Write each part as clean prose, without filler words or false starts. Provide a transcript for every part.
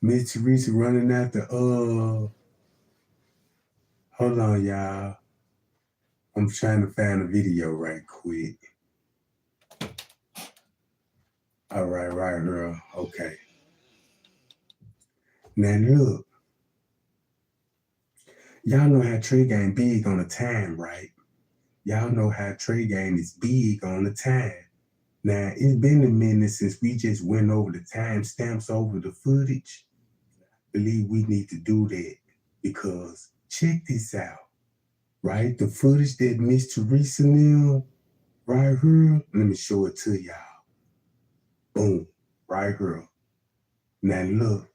Miss Teresa running after hold on, y'all. I'm trying to find a video right quick. All right, girl. Okay. Now look, y'all know how Trey Gang big on the time, right? Y'all know how Trey Gang is big on the time. Now, it's been a minute since we just went over the timestamps over the footage. I believe we need to do that because check this out, right? The footage that Miss Teresa Neal right here, let me show it to y'all. Boom, right here. Now look,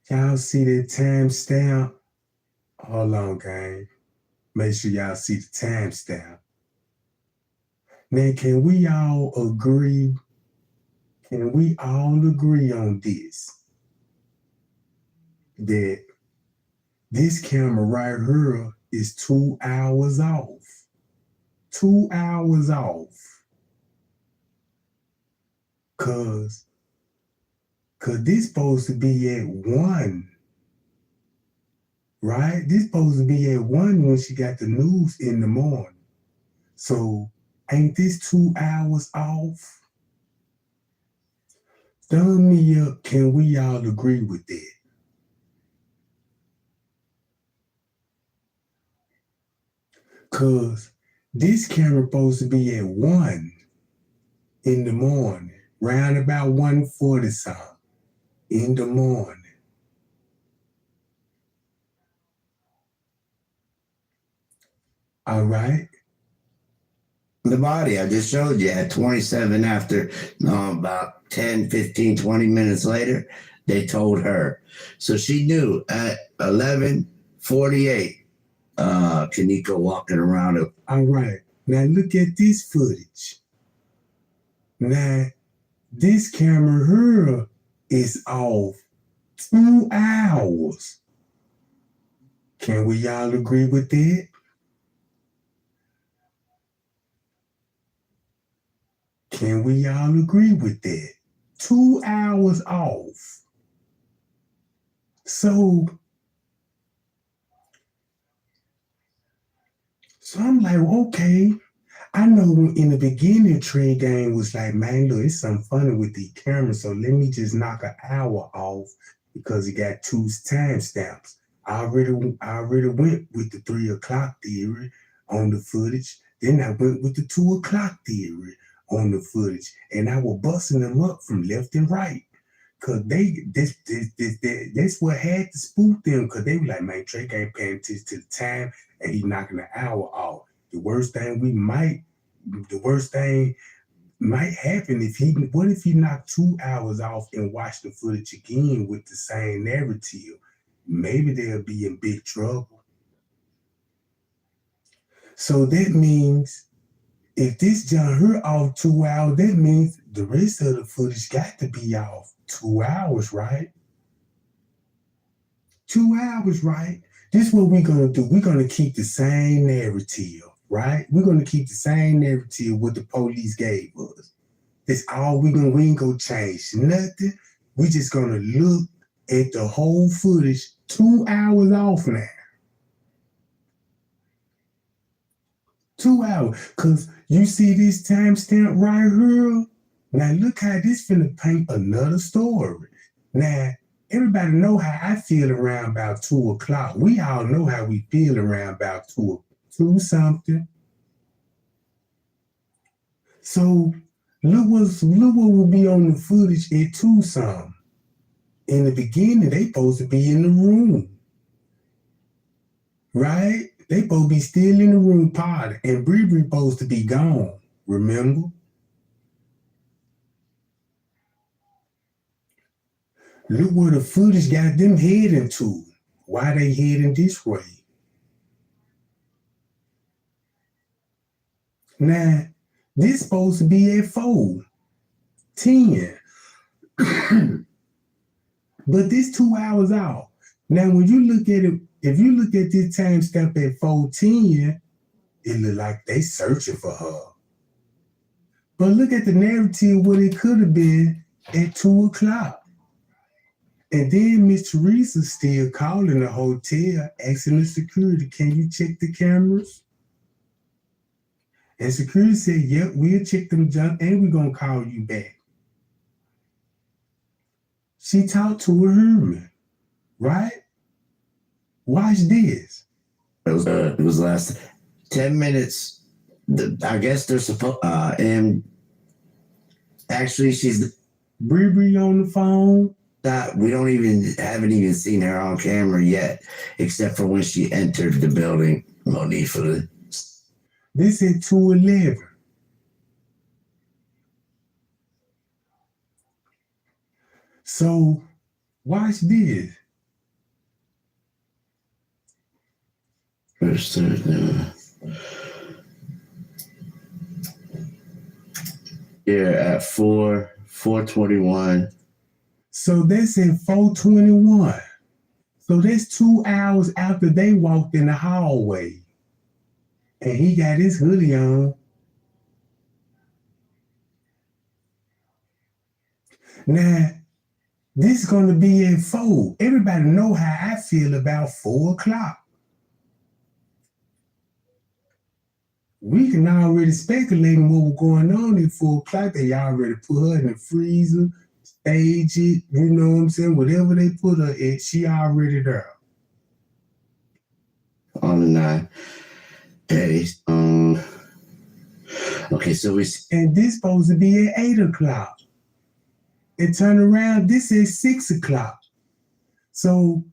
y'all see that timestamp? Hold on, gang. Make sure y'all see the timestamp. Now, can we all agree? Can we all agree on this? That this camera right here is 2 hours off. 2 hours off. Cause this supposed to be at 1. Right? This supposed to be at 1 when she got the news in the morning. So ain't this 2 hours off? Thumb me up, can we all agree with that? Cause this camera supposed to be at 1 in the morning, round about 1:40 something in the morning. All right. The body I just showed you at 27 after about 10, 15, 20 minutes later, they told her. So she knew at 11:48, Kenneka walking around. All right. Now look at this footage. Now, this camera here is off 2 hours. Can we all agree with that? Can we all agree with that? 2 hours off. So I'm like, okay. I know in the beginning, Trey Gang was like, man, look, it's something funny with the camera, so let me just knock an hour off because it got 2 timestamps. I already went with the 3 o'clock theory on the footage. Then I went with the 2 o'clock theory on the footage, and I was busting them up from left and right. Cause that's what had to spook them, cause they were like, man, Trey ain't paying attention to the time and he knocking an hour off. The worst thing might happen what if he knocked 2 hours off and watched the footage again with the same narrative? Maybe they'll be in big trouble. So that means if this John her off 2 hours, that means the rest of the footage got to be off 2 hours, right? 2 hours, right? This is what we're going to do. We're going to keep the same narrative, right? We're going to keep the same narrative what the police gave us. That's all we ain't going to change nothing. We're just going to look at the whole footage 2 hours off now. 2 hours. Because you see this timestamp right here? Now look how this finna paint another story. Now, everybody know how I feel around about 2 o'clock. We all know how we feel around about 2 something. So look what will be on the footage at 2 something. In the beginning, they supposed to be in the room. Right? They supposed to be still in the room party, and Bree supposed to be gone, remember? Look where the footage got them heading to. Why they heading this way? Now, this supposed to be at 4:10. But this 2 hours off. Now, when you look at it, if you look at this timestamp at 4:10, it look like they searching for her. But look at the narrative what it could have been at 2 o'clock. And then Miss Teresa still calling the hotel, asking the security, can you check the cameras? And security said, yep, we'll check them junk and we're going to call you back. She talked to a hermit, right? Watch this. It was last 10 minutes. I guess they're supposed, and actually she's Bree on the phone. We haven't even seen her on camera yet, except for when she entered the building. No need for the. This at 2:11. So watch this. Yeah, at 4:21. So that's at 4:21. So that's 2 hours after they walked in the hallway. And he got his hoodie on. Now, this is going to be at 4. Everybody know how I feel about 4 o'clock. We can already speculate on what was going on at 4 o'clock. They already put her in the freezer, stage it, you know what I'm saying? Whatever they put her at, she already there. On the 9 days. Okay, so and this supposed to be at 8 o'clock. And turn around, this is 6 o'clock. So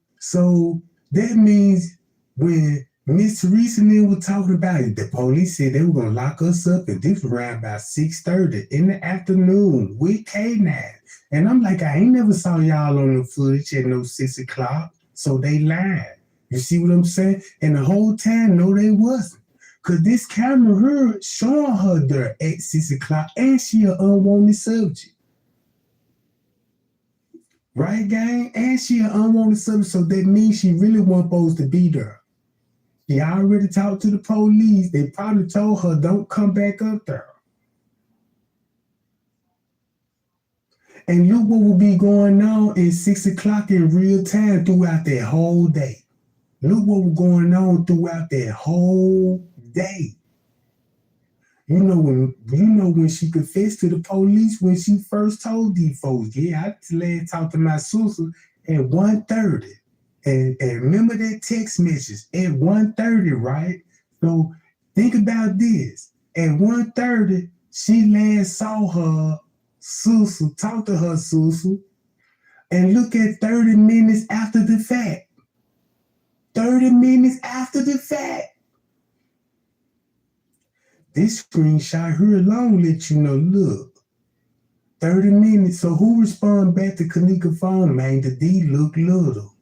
that means when Miss Teresa and them were talking about it, the police said they were gonna lock us up, and this was around about 6:30 in the afternoon with K9. And I'm like, I ain't never saw y'all on the footage at no 6 o'clock. So they lied. You see what I'm saying? And the whole time, no, they wasn't. Cause this camera her showing her there at 6 o'clock, and she an unwanted subject. Right, gang? And she an unwanted subject, so that means she really wasn't supposed to be there. She already talked to the police. They probably told her, don't come back up there. And look what will be going on at 6 o'clock in real time throughout that whole day. Look what was going on throughout that whole day. You know when she confessed to the police when she first told these folks, yeah, I last talked to my sister at 1:30. And remember that text message at 1:30, right? So think about this. At 1:30, she last saw her sister, talked to her sister, and look at 30 minutes after the fact. 30 minutes after the fact. This screenshot here alone let you know, look, 30 minutes. So who respond back to Kenneka phone? Man, the D look little.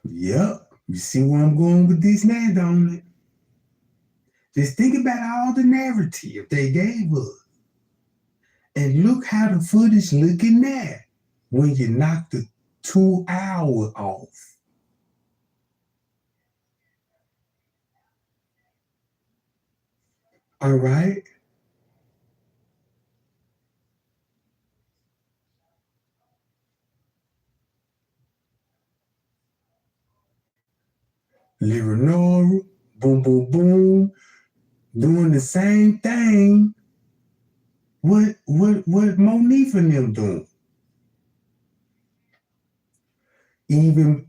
Yep. You see where I'm going with this now, don't it? Just think about all the narrative they gave us. And look how the footage looking now when you knock the 2 hour off. All right. Leonora, boom, boom, boom, doing the same thing. What Monique and them doing? Even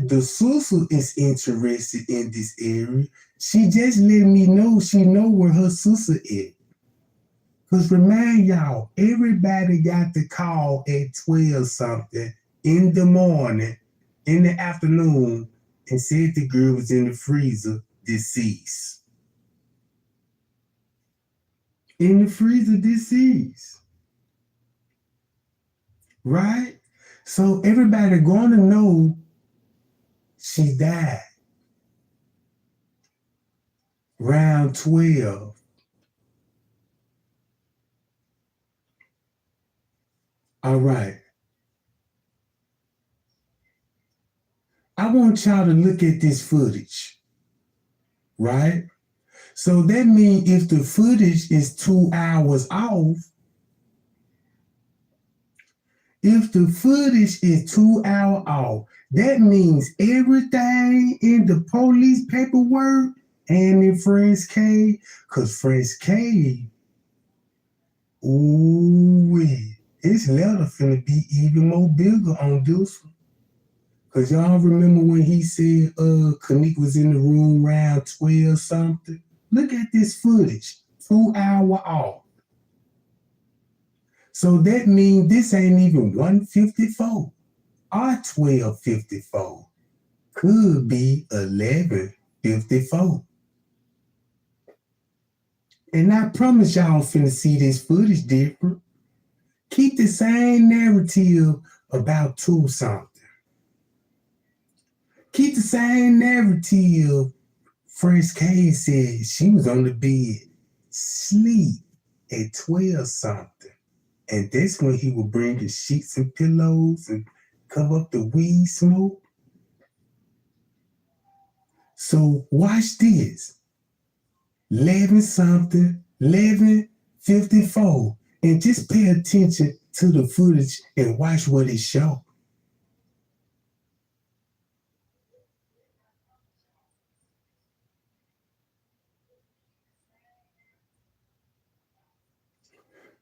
the sister is interested in this area. She just let me know she know where her sister is. Because remind y'all, everybody got the call at 12 something in the morning, in the afternoon, and said the girl was in the freezer, deceased. In the freezer, deceased. Right? So everybody gonna know she died. Round 12. All right. I want y'all to look at this footage, right? So that means if the footage is 2 hours off, that means everything in the police paperwork and in Fresh K, because Fresh K, ooh, his letter finna be even more bigger on this one. Because y'all remember when he said Kenneka was in the room around 12 something? Look at this footage, 2 hour off. So that means this ain't even 154 or 1254. Could be 1154. And I promise y'all finna see this footage different. Keep the same narrative about 2 something. Keep the same narrative. Fresh K said she was on the bed, sleep at 12 something. And that's when he would bring the sheets and pillows and cover up the weed smoke. So watch this. 11 something, 11:54. And just pay attention to the footage and watch what it shows.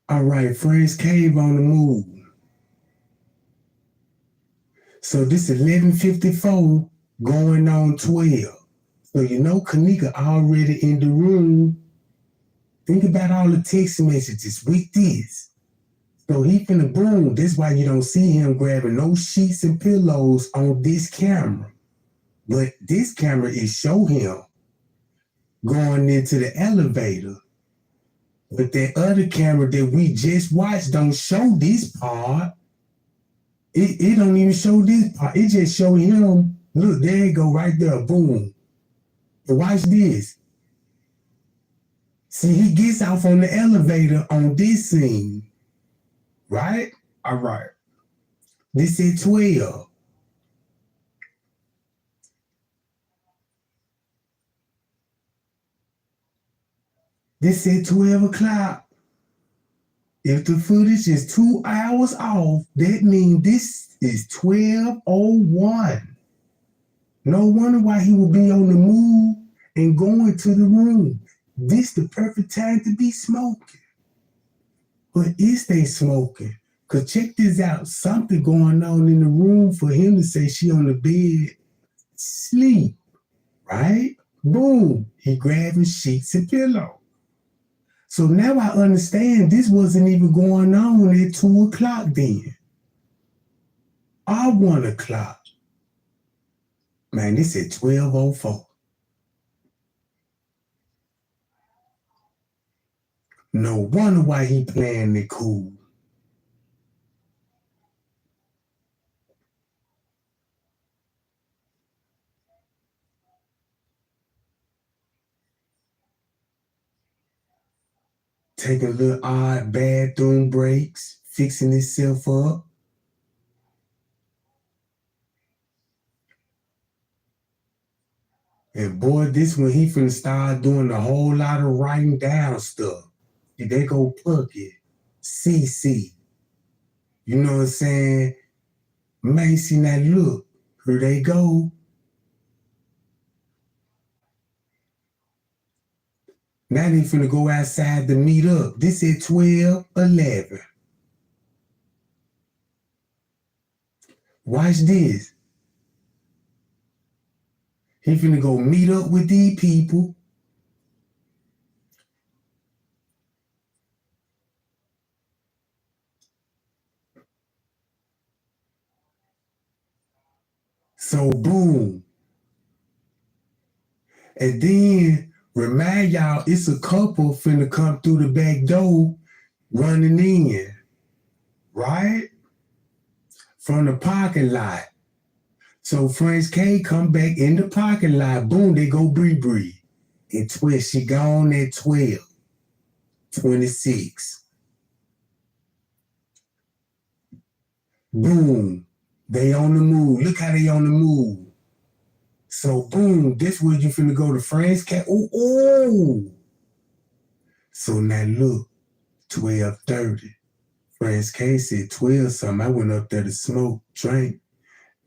All right, Fresh Cave on the move. So this 11:54 going on 12. So you know Kenneka already in the room. Think about all the text messages with this. So he finna boom. That's why you don't see him grabbing no sheets and pillows on this camera. But this camera is show him going into the elevator. But that other camera that we just watched don't show this part. It don't even show this part. It just show him. Look, there you go right there. Boom. But watch this. See, he gets off on the elevator on this scene. Right? All right. This is 12. This is 12 o'clock. If the footage is 2 hours off, that means this is 12:01. No wonder why he would be on the move and going to the room. This the perfect time to be smoking. But is they smoking? Because check this out. Something going on in the room for him to say she on the bed, sleep, right? Boom. He grabbing sheets and pillow. So now I understand this wasn't even going on at 2 o'clock then. Or 1 o'clock. Man, this at 12:04. No wonder why he playing it cool. Taking little odd bathroom breaks, fixing himself up. And boy, this when he finna start doing a whole lot of writing down stuff. They go plug it. CC. You know what I'm saying? Man, see now look. Here they go. Now they finna go outside to meet up. This is 12:11. Watch this. He finna go meet up with these people. So boom. And then remind y'all it's a couple finna come through the back door running in. Right? From the parking lot. So Fresh K come back in the parking lot. Boom, they go bree. And twist, she gone at 12:26. Boom, they on the move. Look how they on the move. So boom, this where you finna go to France Cat. Ooh. So now look, 12:30. France K said 12 something. I went up there to smoke, drink,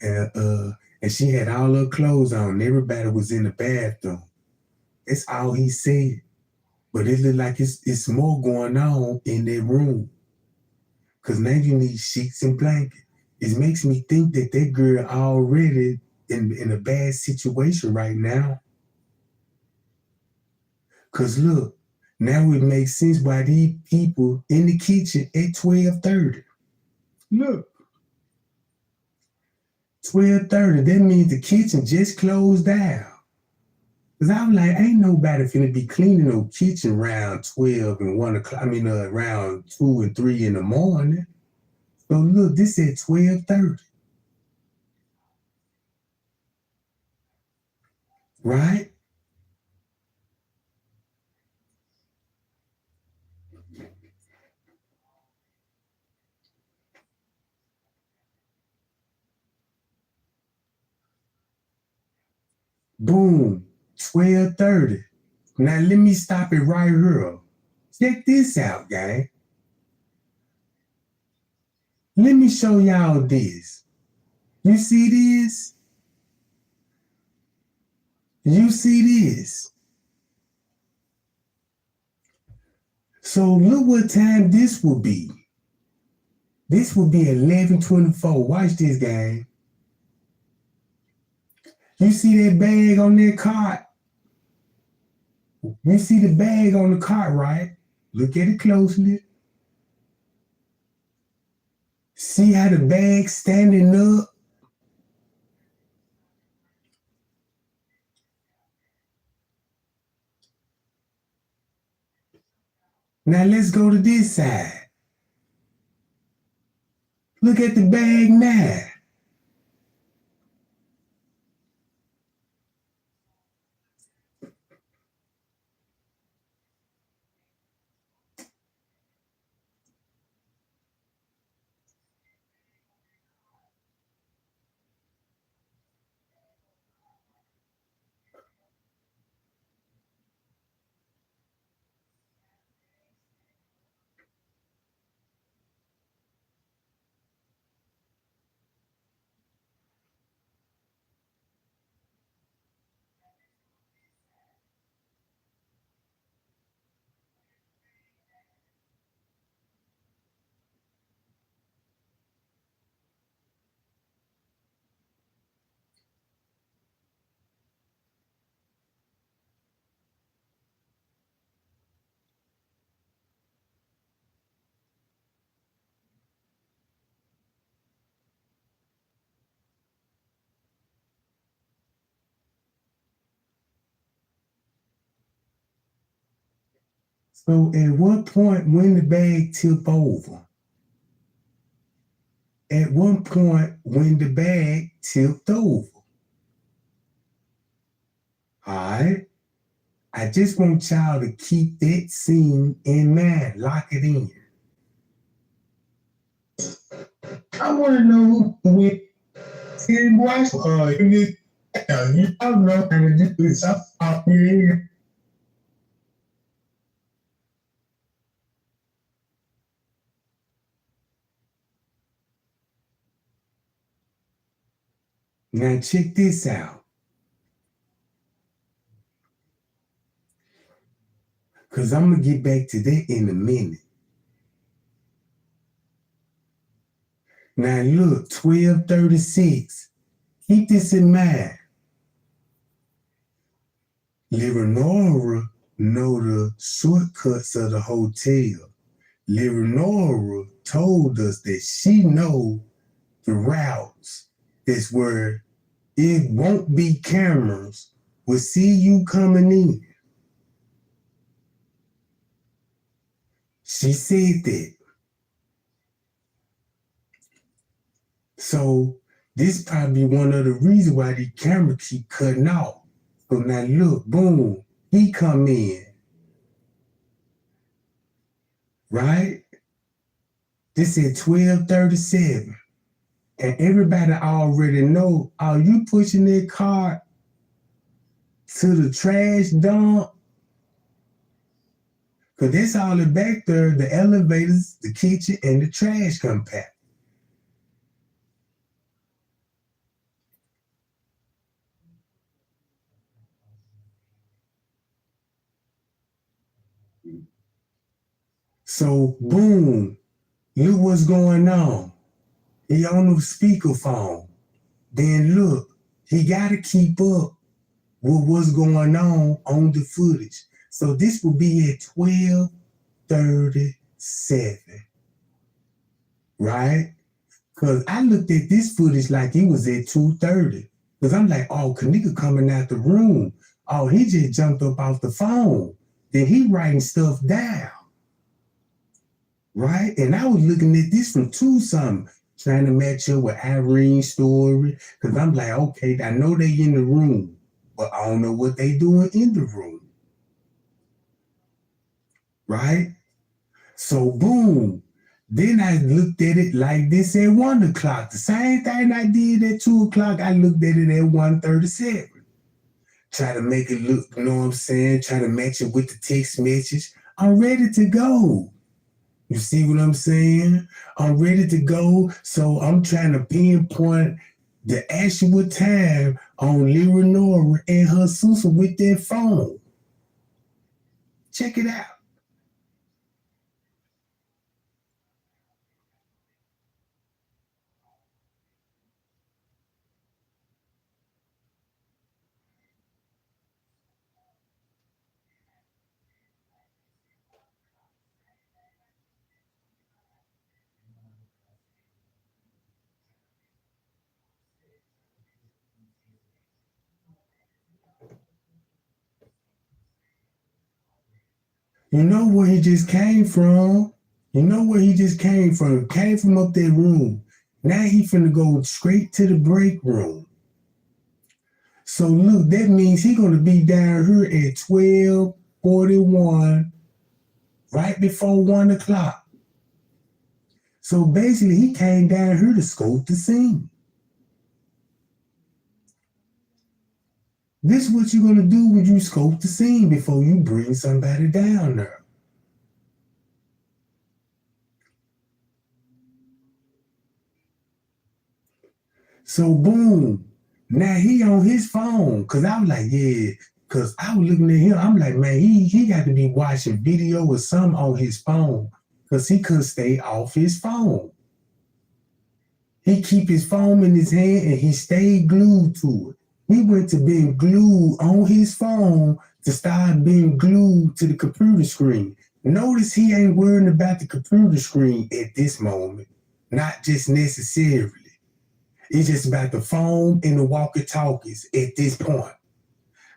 and she had all her clothes on. Everybody was in the bathroom. That's all he said. But it looked like it's more going on in that room. Cause now you need sheets and blankets. It makes me think that girl already in a bad situation right now. Cause look, now it makes sense why these people in the kitchen at 12:30. Look, 12:30. That means the kitchen just closed down. Cause I'm like, ain't nobody finna be cleaning no kitchen around 12 and 1 o'clock. I mean, around 2 and 3 in the morning. So look, this at 12:30. Right? Boom, 12:30. Now let me stop it right here. Check this out, gang. Let me show y'all this. You see this? You see this? So look what time this will be. This will be 11:24. Watch this, gang. You see that bag on that cart? You see the bag on the cart, right? Look at it closely. See how the bag's standing up? Now let's go to this side. Look at the bag now. So at what point when the bag tip over? At one point when the bag tipped over. All right? I just want y'all to keep that scene in mind. Lock it in. I want to know who went and watch you don't know how to do this up here. Now check this out. Cause I'm gonna get back to that in a minute. Now look, 12:36. Keep this in mind. Leonora know the shortcuts of the hotel. Leonora told us that she know the routes. That's where it won't be cameras. We'll see you coming in. She said that. So this probably one of the reasons why the camera keep cutting off. So now look, boom, he come in. Right? This is 12:37. And everybody already know, are you pushing that cart to the trash dump. Cause that's all it back there, the elevators, the kitchen, and the trash compact. So boom, look what's going on. He on the speakerphone. Then look, he gotta keep up with what's going on the footage. So this will be at 12:37, right? Cause I looked at this footage like it was at 2:30. Cause I'm like, oh, Kenneka coming out the room. Oh, he just jumped up off the phone. Then he writing stuff down, right? And I was looking at this from two something, trying to match up with Irene's story. Cause I'm like, okay, I know they in the room, but I don't know what they doing in the room, right? So boom. Then I looked at it like this at 1 o'clock. The same thing I did at 2 o'clock, I looked at it at 1:37. Try to make it look, you know what I'm saying? Try to match it with the text message. I'm ready to go. You see what I'm saying? I'm ready to go. So I'm trying to pinpoint the actual time on Leonora and her sister with their phone. Check it out. You know where he just came from? You know where he just came from? Came from up that room. Now he finna go straight to the break room. So look, that means he gonna be down here at 12:41, right before 1 o'clock. So basically, he came down here to scope the scene. This is what you're gonna do when you scope the scene before you bring somebody down there. So boom, now he on his phone. Cause I was like, yeah, cause I was looking at him. I'm like, man, he got to be watching video or something on his phone. Cause he couldn't stay off his phone. He keep his phone in his hand and he stayed glued to it. He went to being glued on his phone to start being glued to the computer screen. Notice he ain't worrying about the computer screen at this moment. Not just necessarily. It's just about the phone and the walkie-talkies at this point.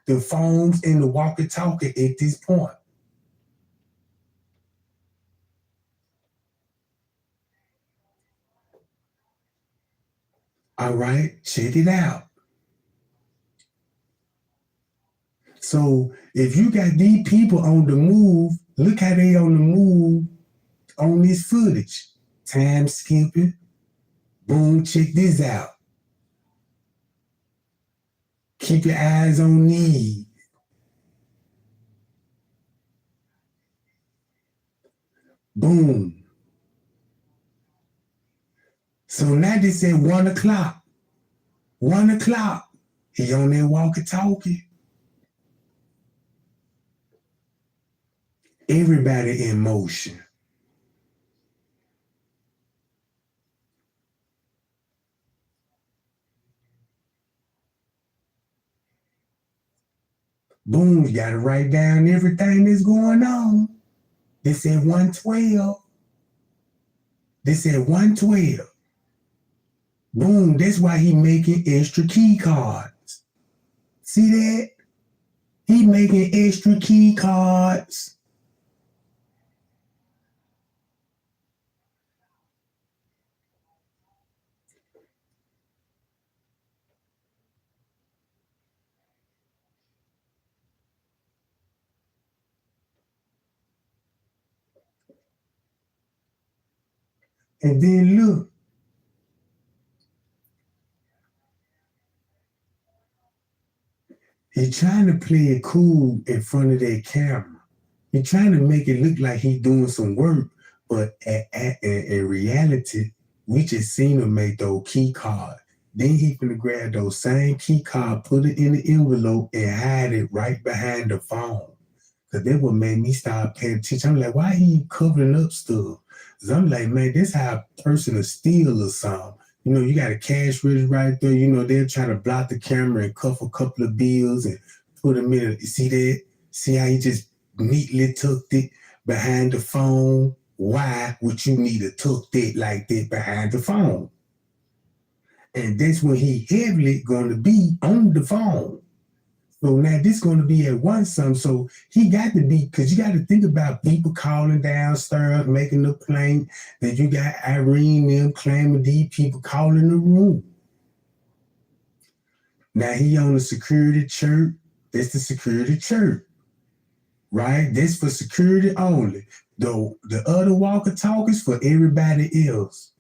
The phones and the walkie-talkie at this point. All right, check it out. So if you got these people on the move, look how they on the move on this footage. Time skipping. Boom, check this out. Keep your eyes on these. Boom. So now this at 1 o'clock. 1 o'clock. He on there walkie-talkie. Everybody in motion. Boom, you gotta write down everything that's going on. This at 112. This at 112. Boom, that's why he making extra key cards. See that? He making extra key cards. And then look, He trying to play it cool in front of that camera. He trying to make it look like he doing some work, but in reality, we just seen him make those key cards. Then he finna grab those same key card, put it in the envelope, and hide it right behind the phone. Cause that what made me start paying attention. I'm like, why he covering up stuff? Cause I'm like, man, this how a person will steal or something. You know, you got a cash register right there. You know, they're trying to block the camera and cuff a couple of bills and put them in. You see that? See how he just neatly tucked it behind the phone? Why would you need to tuck that like that behind the phone? And that's when he heavily going to be on the phone. So now this going to be at one sum. So he got to be, because you got to think about people calling downstairs, making the complaint. Then you got Irene them claiming these people calling the room. Now he on the security church. That's the security church, right? That's for security only. The other walkie-talkies for everybody else.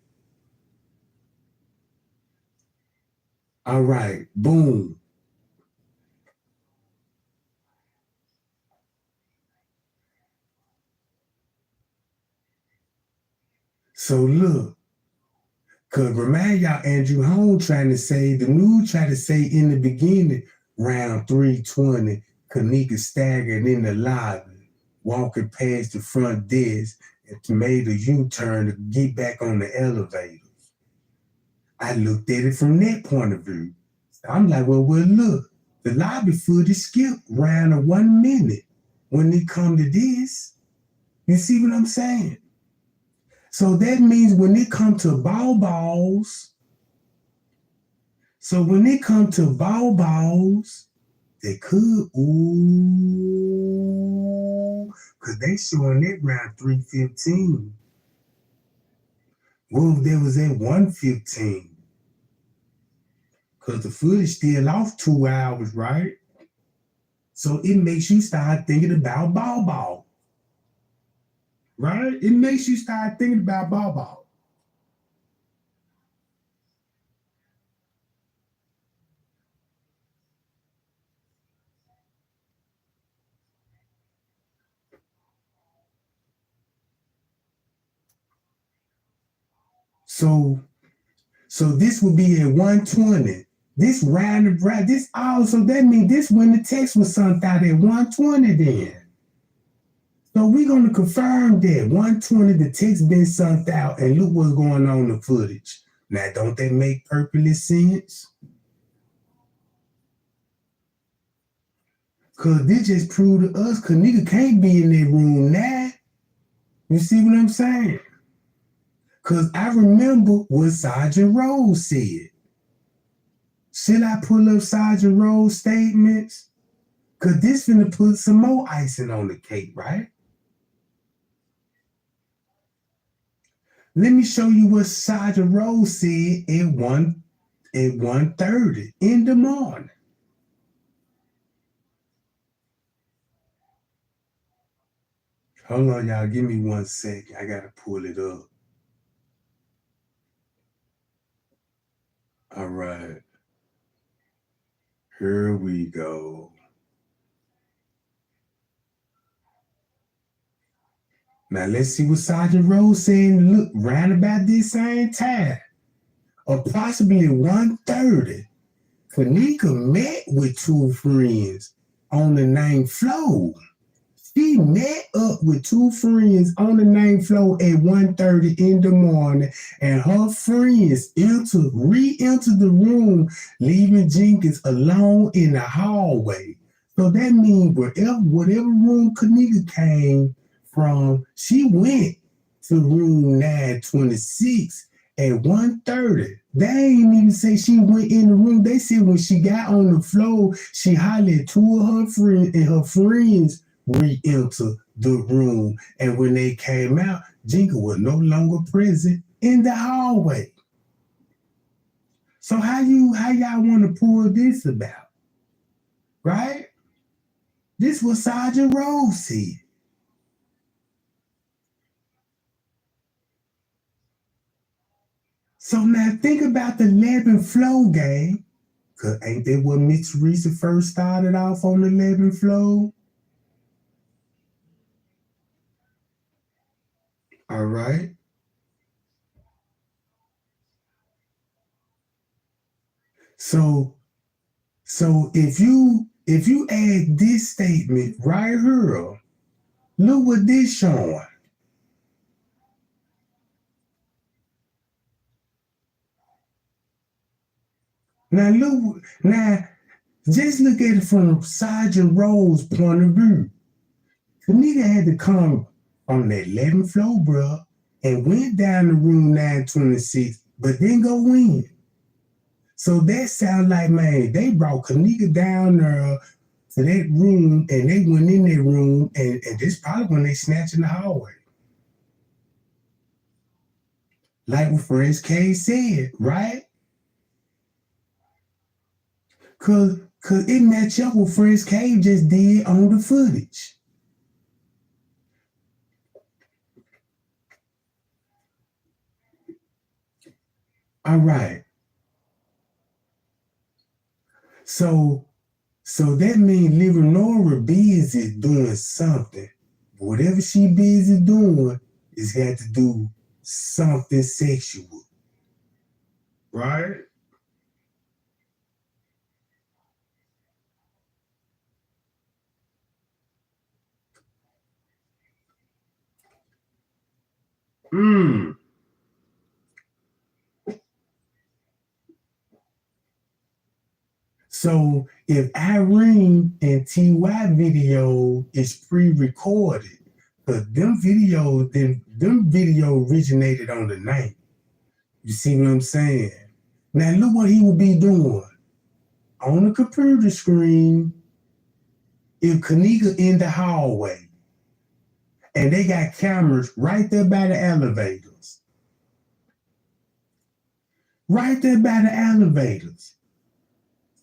All right, boom. So look, because remind y'all, Andrew Holmes trying to say, the news tried to say in the beginning, round 320, Kenneka staggered in the lobby, walking past the front desk and made a U-turn to get back on the elevators. I looked at it from that point of view. I'm like, well, look, the lobby footage skipped round of 1 minute when they come to this. You see what I'm saying? So that means when it come to balls, they could, because they showing it around 3:15. Well, if there was at 1:15, because the footage still off 2 hours, right? So it makes you start thinking about ball. Right? It makes you start thinking about ball. So this would be at 1:20. This round, this also, that means this when the text was sent out at 1:20 then. So we're going to confirm that 1:20 the text been sent out and look what's going on in the footage. Now, don't that make perfectly sense? Because this just proved to us Kenneka can't be in that room now. You see what I'm saying? Because I remember what Sergeant Rose said. Should I pull up Sergeant Rose statements? Because this finna put some more icing on the cake, right? Let me show you what Sergeant Rose said at 1:30 in the morning. Hold on, y'all. Give me 1 second. I gotta pull it up. All right. Here we go. Now let's see what Sergeant Rose saying. Look, round about this same time, approximately 1:30, Kenneka met with 2 friends on the 9th floor. She met up with 2 friends on the 9th floor at 1:30 in the morning, and her friends re-entered the room, leaving Jenkins alone in the hallway. So that means whatever room Kenneka came from, she went to room 926 at 1:30. They ain't even say she went in the room. They said when she got on the floor, she hollered at 2 of her friends, and her friends re-enter the room. And when they came out, Jenkins was no longer present in the hallway. So how y'all want to pull this about? Right? This was Sergeant Rose said. So now think about the 11th floor game. Cause ain't that what Miss Teresa first started off on the 11th floor? All right. So if you add this statement right here, look what this showing. Now just look at it from Sergeant Rowe's point of view. Kenneka had to come on that 11th floor, bro, and went down to room 926, but didn't go in. So that sounds like, man, they brought Kenneka down there to that room, and they went in that room, and this probably when they snatched in the hallway. Like what Fresh K said, right? Cause it matched up what Fresh K just did on the footage. All right. So that means Leonora busy doing something. Whatever she busy doing is got to do something sexual. Right? So if Irene and TY video is pre-recorded, but them video originated on the night. You see what I'm saying? Now look what he would be doing. On the computer screen, if Kenneka in the hallway, and they got cameras right there by the elevators. Right there by the elevators.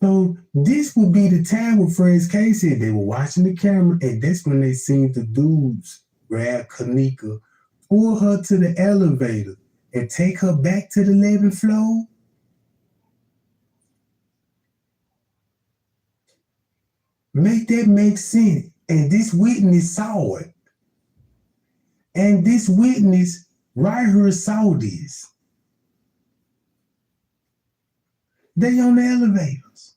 So this would be the time when Fresh K said they were watching the camera, and that's when they seen the dudes grab Kenneka, pull her to the elevator, and take her back to the 11th floor. Make that make sense. And this witness saw it. And this witness right here saw this. They on the elevators.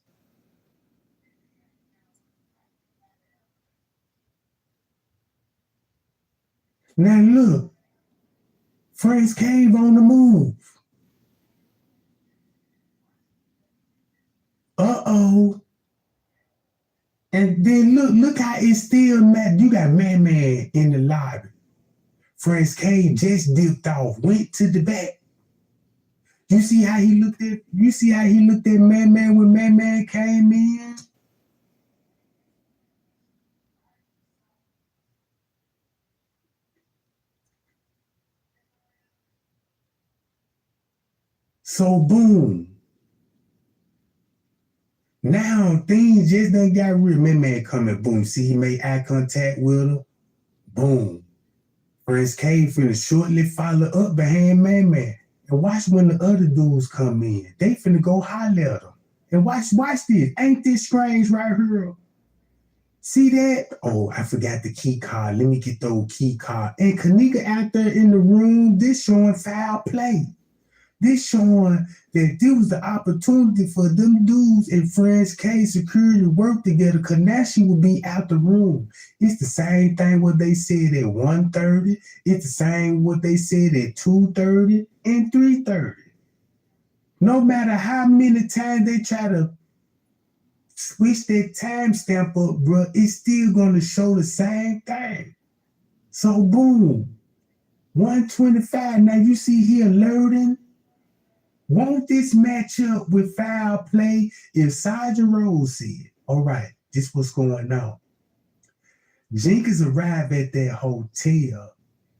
Now look, Fresh Cave on the move. Uh-oh. And then look how it's still mad. You got Man in the lobby. Fresh Cave just dipped off, went to the back. You see how he looked at Man when Man came in? So boom. Now things just done got real. Man coming, boom. See, he made eye contact with her. Boom. Fresh K finna shortly follow up behind Man. And watch when the other dudes come in. They finna go holler at them. And watch this. Ain't this strange right here? See that? Oh, I forgot the key card. Let me get the old key card. And Kenneka out there in the room, this showing foul play. This showing that there was the opportunity for them dudes and Fresh K security work together, because now she would be out the room. It's the same thing what they said at 1:30. It's the same what they said at 2:30 and 3:30. No matter how many times they try to switch that timestamp up, bro, it's still going to show the same thing. So boom, 125. Now you see here alerting. Won't this match up with foul play if Sergeant Rose said, all right, this what's going on. Jenkins arrived at that hotel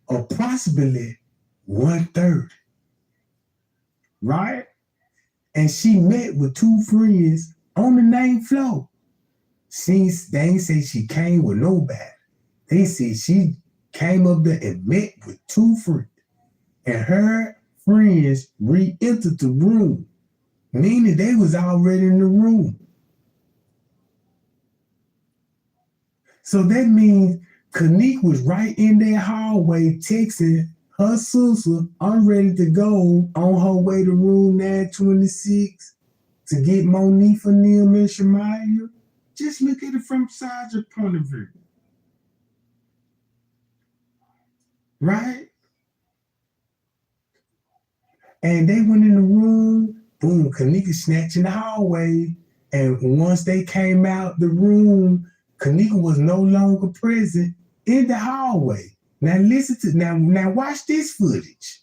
approximately 1:30, right? And she met with two friends on the 9th floor. They ain't say she came with nobody. They said she came up there and met with two friends. And her friends re-entered the room. meaning they was already in the room. So that means Kenneka was right in that hallway texting her sister, I'm ready to go, on her way to room 926 to get Monifa, Neil, and Shamaya. Just look at it from Saja's point of view. Right? And they went in the room, boom, Kenneka snatched in the hallway. And once they came out the room, Kenneka was no longer present in the hallway. Now listen to now watch this footage.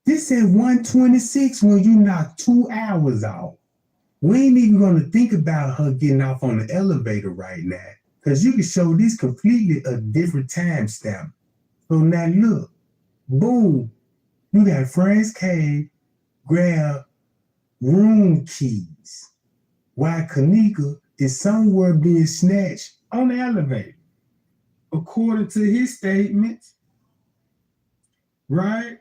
This at 126 when you knock 2 hours off. We ain't even gonna think about her getting off on the elevator right now. Because you can show this completely a different time stamp. So now look, boom, you got Franz K grab room keys while Kenneka is somewhere being snatched on the elevator. According to his statements, right?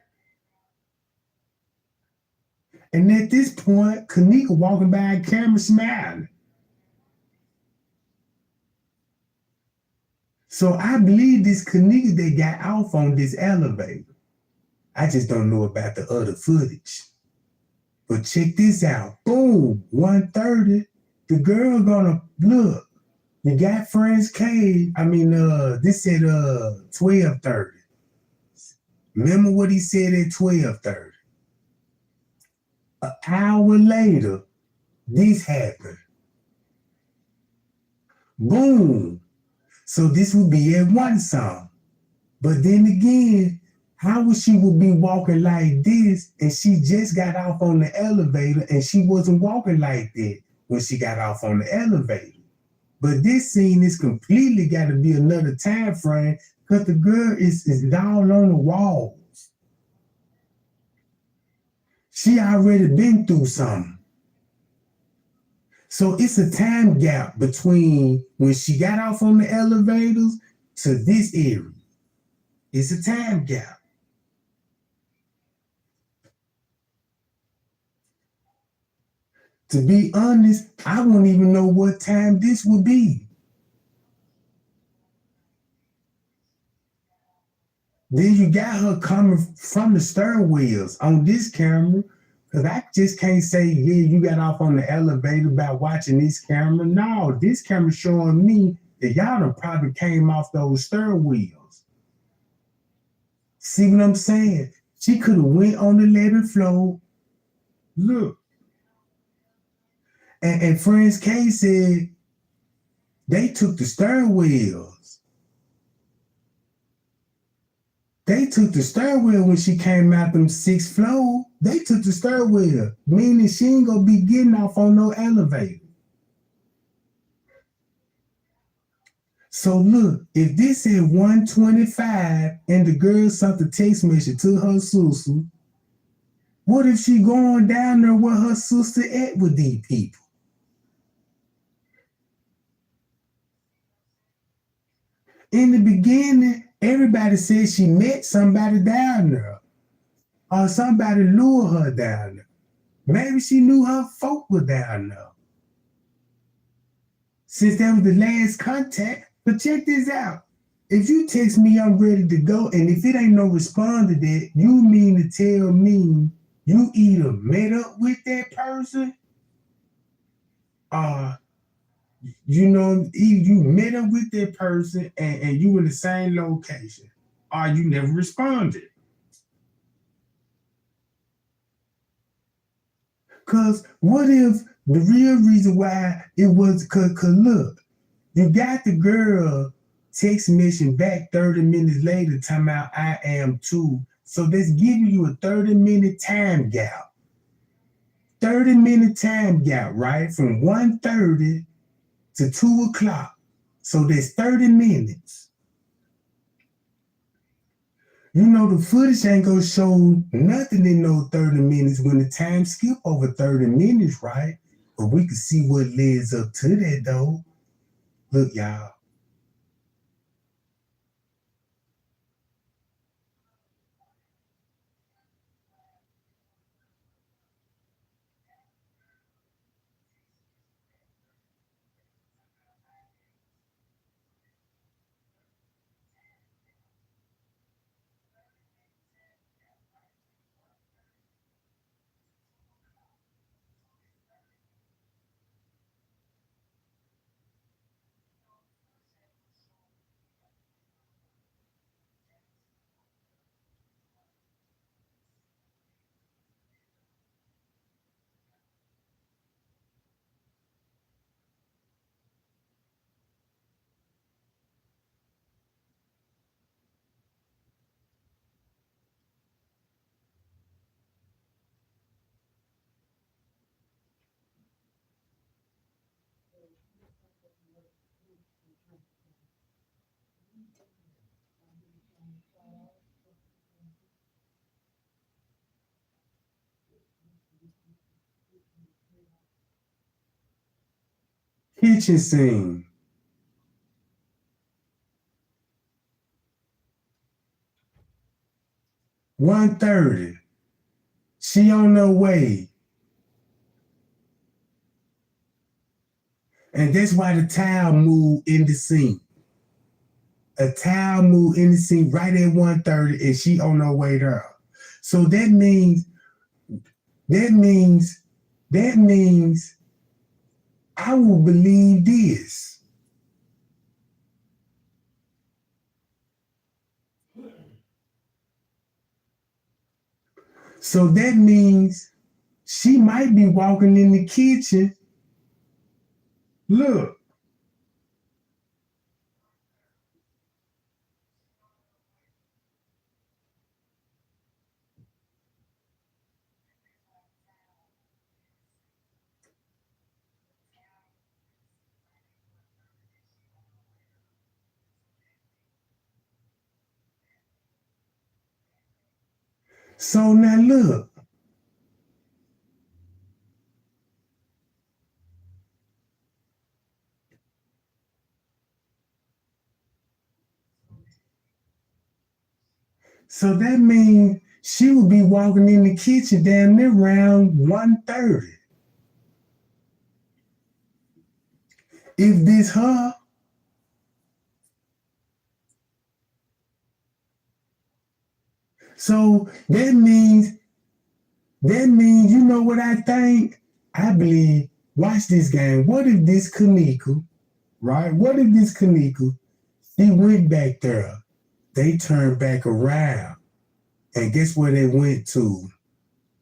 And at this point, Kenneka walking by the camera smiling. So I believe this Kenneka that got off on this elevator. I just don't know about the other footage. But check this out. Boom, 1:30. The girl gonna look. You got Franz K. This said 12:30. Remember what he said at 12:30. An hour later, this happened. Boom. So this would be at one song. But then again, how would she would be walking like this and she just got off on the elevator and she wasn't walking like that when she got off on the elevator? But this scene is completely got to be another time frame because the girl is all on the walls. She already been through something. So it's a time gap between when she got off on the elevators to this area. It's a time gap. To be honest, I wouldn't even know what time this would be. Then you got her coming from the stairwells on this camera, because I just can't say, yeah, you got off on the elevator by watching this camera. No, this camera showing me that y'all done probably came off those stairwells. See what I'm saying? She could have went on the 11th floor. Look. And Franz K said they took the stairwells. They took the stairwell when she came out them 6th floor. They took the stairwell, meaning she ain't gonna be getting off on no elevator. So look, if this is 125 and the girl sent the text message to her sister, what if she going down there where her sister at with these people? In the beginning, everybody said she met somebody down there or somebody lured her down there. Maybe she knew her folk were down there. Since that was the last contact, but check this out. If you text me I'm ready to go, and if it ain't no respond to that, you mean to tell me you either met up with that person or you met up with that person and you in the same location, or you never responded. Because what if the real reason why it was, cause look, you got the girl text message back 30 minutes later talking about I am too. So that's giving you a 30-minute time gap. 30-minute time gap, right? From 1:30 to 2 o'clock. So that's 30 minutes. You know the footage ain't gonna show nothing in those 30 minutes when the time skip over 30 minutes, right? But we can see what leads up to that though. Look, y'all. Kitchen scene. 1:30. She on her way. And that's why the towel moved in the scene. A towel moved in the scene right at 1:30, and she on her way there. So that means I will believe this. So that means she might be walking in the kitchen. Look. So now look. So that means she would be walking in the kitchen damn near around 1:30. If this her, so that means you know what I think? I believe, watch this game. What if this Kenneka, right? What if this Kenneka, she went back there, they turned back around, and guess where they went to?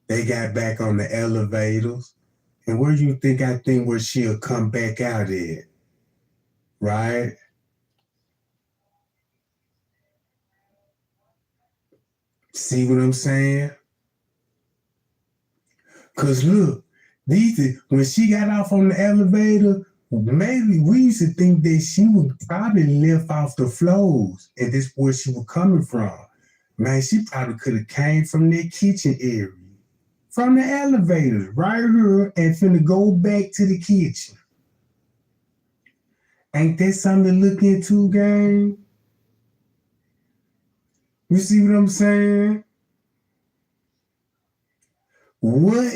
They got back on the elevators. And where do you think where she'll come back out at? Right? See what I'm saying? Cause look, when she got off on the elevator, maybe we used to think that she would probably lift off the floors, and this where she was coming from. Man, she probably could have came from that kitchen area, from the elevators right here, and finna go back to the kitchen. Ain't that something to look into, gang? You see what I'm saying? What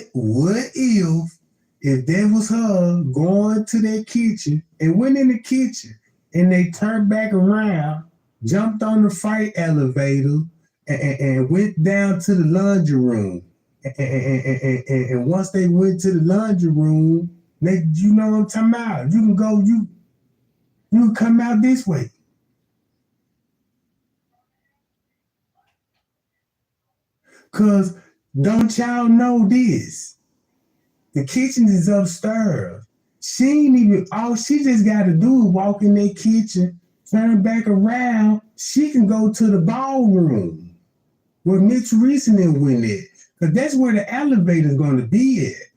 if that was her going to that kitchen and went in the kitchen and they turned back around, jumped on the freight elevator and went down to the laundry room. And once they went to the laundry room, you know what I'm talking about. You can come out this way. Cause don't y'all know this? The kitchen is upstairs. All she just got to do is walk in that kitchen, turn back around. She can go to the ballroom where Mitch Reese and them went at. Because that's where the elevator's going to be at.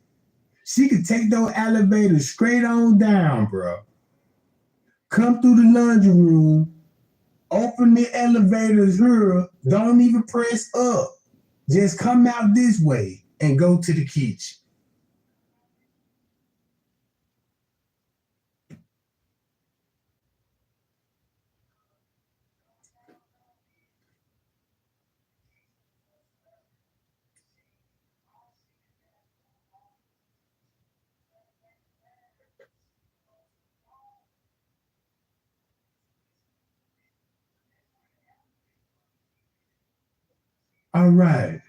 She could take those elevators straight on down, bro. Come through the laundry room, open the elevators here, don't even press up. Just come out this way and go to the kitchen. All right.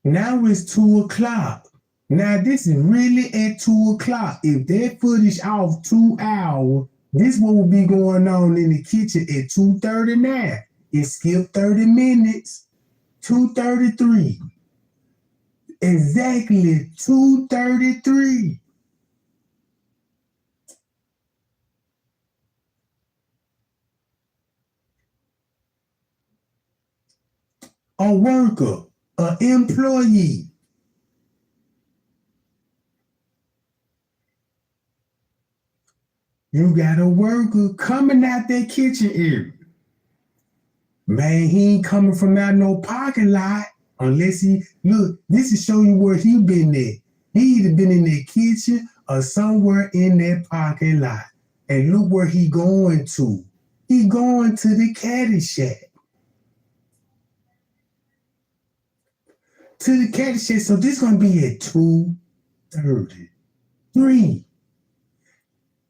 Now it's 2:00. Now this is really at 2:00. If that footage off 2 hours, this what will be going on in the kitchen at 2:39. It skipped 30 minutes. 2:33. Exactly 2:33. A worker, an employee. You got a worker coming out that kitchen area. Man, he ain't coming from out no parking lot unless he look. This is show you where he been at. He either been in that kitchen or somewhere in that parking lot. And look where he going to. He going to the caddy shack. To the caddy shack. So this gonna be at 2:33.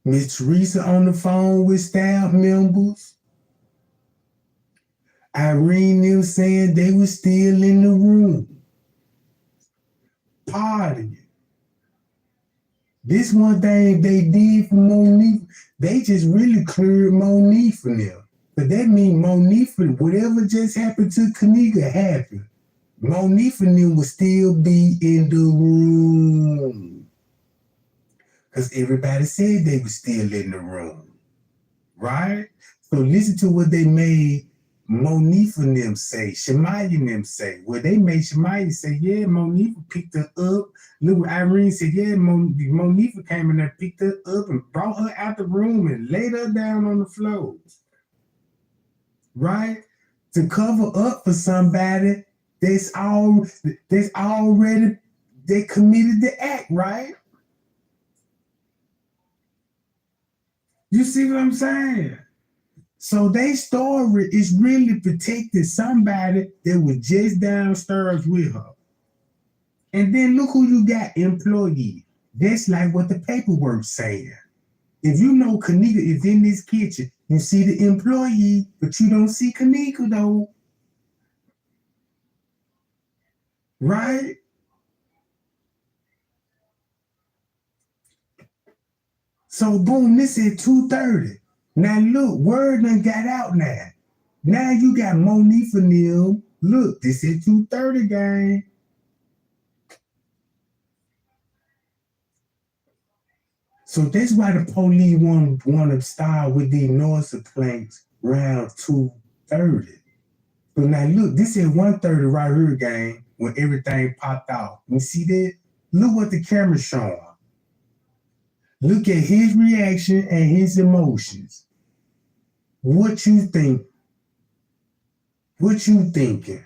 Miss Teresa on the phone with staff members. Irene them saying they was still in the room. Partying. This one thing they did for Monique, they just really cleared Monique for them. But that means Monique, whatever just happened to Kenneka happened. Monique and them will still be in the room. Because everybody said they were still in the room. Right? So listen to what they made Monique and them say, Shemaya and them say. Well, they made Shemaya say, yeah, Monique picked her up. Look what Irene said, yeah, Monique came in there, picked her up and brought her out the room and laid her down on the floor. Right? To cover up for somebody that's already they committed the act, right? You see what I'm saying? So their story is really protecting somebody that was just downstairs with her. And then look who you got, employee. That's like what the paperwork saying. If you know Kenneka is in this kitchen, you see the employee, but you don't see Kenneka though. Right? So boom, this is 2:30. Now look, word done got out now. Now you got Monique for them. Look, this is 2:30 game. So that's why the police want to start with these noise complaints around 2:30. So now look, this is 1:30 right here, gang, when everything popped out. You see that? Look what the camera's showing. Look at his reaction and his emotions. What you think? What you thinking?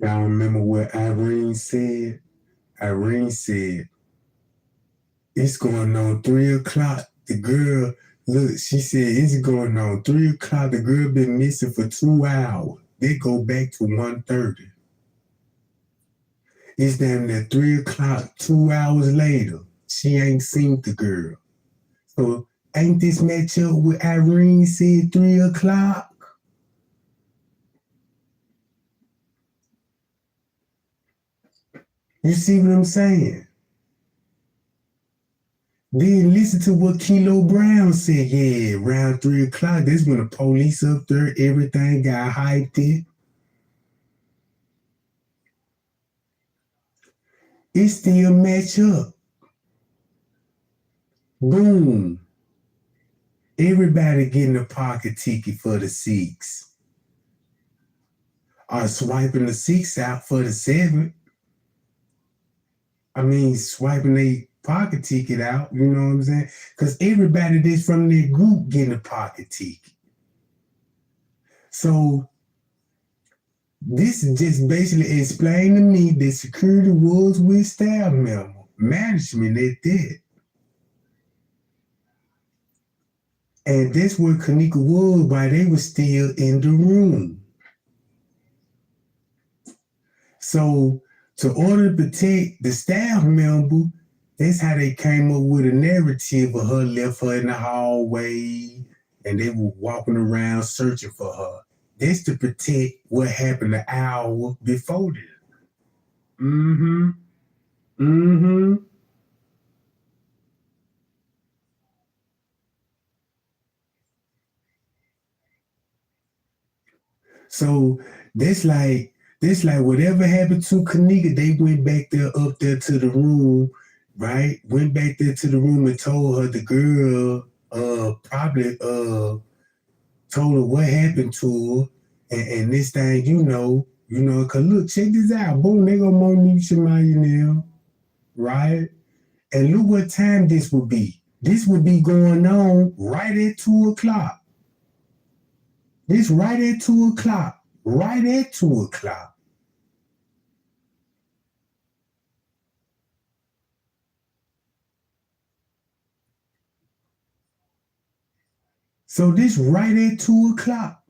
Y'all remember what Irene said? Irene said, it's going on 3 o'clock. The girl, look, she said, it's going on 3 o'clock. The girl been missing for 2 hours. They go back to 1:30. It's damn near 3 o'clock, 2 hours later. She ain't seen the girl. So ain't this match up with Irene said 3 o'clock? You see what I'm saying? Then listen to what Kilo Brown said. Yeah, around 3 o'clock, that's when the police up there, everything got hyped in. It still match up. Boom. Everybody getting a pocket ticket for the 6. Or swiping the 6 out for the 7. I mean, swiping a pocket ticket out, you know what I'm saying? Because everybody that's from their group getting a pocket ticket. So this is just basically explaining to me that security was with staff member, management at that. And that's where Kenneka was while they were still in the room. So to order to protect the staff member, that's how they came up with a narrative of her left her in the hallway and they were walking around searching for her. That's to protect what happened an hour before this. Mm-hmm. Mm-hmm. So that's like whatever happened to Kenneka, they went back there up there to the room, right? Went back there to the room and told her the girl probably told her what happened to her. And this thing, cause look, check this out. Boom, they go Monique Shemaya now, right? And look what time this would be. This would be going on right at 2 o'clock. This right at 2 o'clock. Right at 2 o'clock. So this right at 2 o'clock.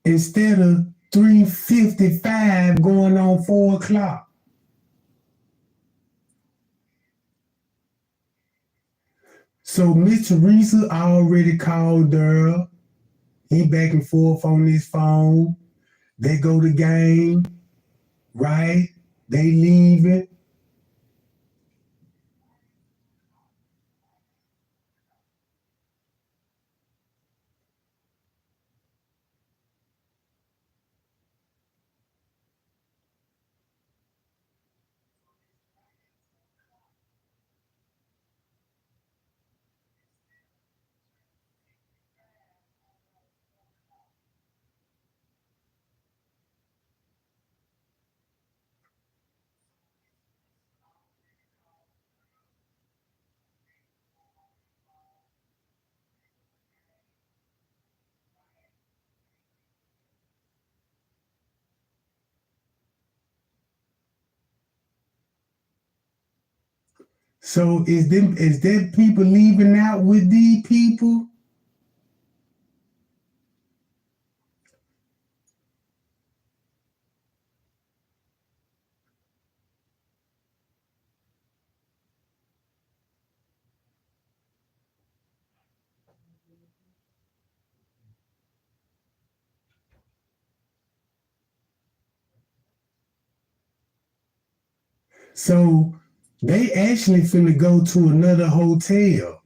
Instead of 3:55 going on 4 o'clock. So Miss Teresa already called her. He back and forth on his phone. They go to game, right? They leaving. So is there people leaving out with these people? So they actually finna go to another hotel.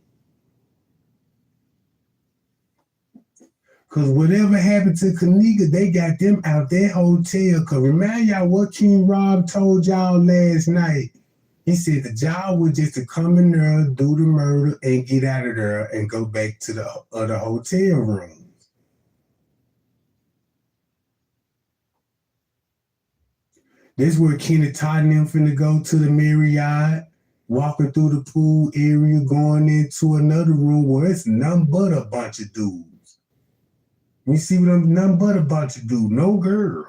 Cause whatever happened to Kenneka, they got them out their hotel. Cause remind y'all what King Rob told y'all last night. He said the job was just to come in there, do the murder, and get out of there and go back to the other hotel room. This where Kenny Todd and them finna go to the Marriott, walking through the pool area, going into another room where it's nothing but a bunch of dudes. You see what I'm nothing but a bunch of dudes, no girl.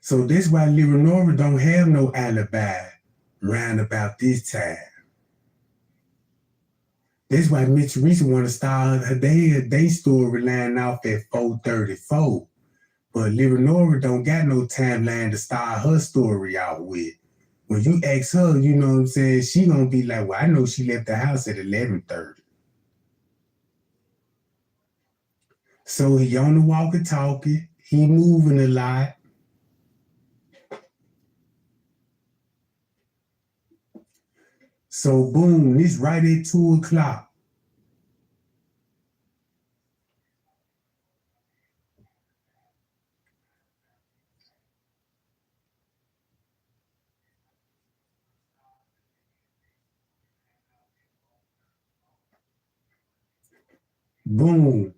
So that's why Leonora don't have no alibi round about this time. That's why Mitch Teresa want to start her day storyline off at 4:34. But Leonora don't got no timeline to start her story out with. When you ask her, you know what I'm saying, she gonna be like, well, I know she left the house at 11:30. So he on the walkie-talkie, he moving a lot. So boom, this right at 2 o'clock. Boom.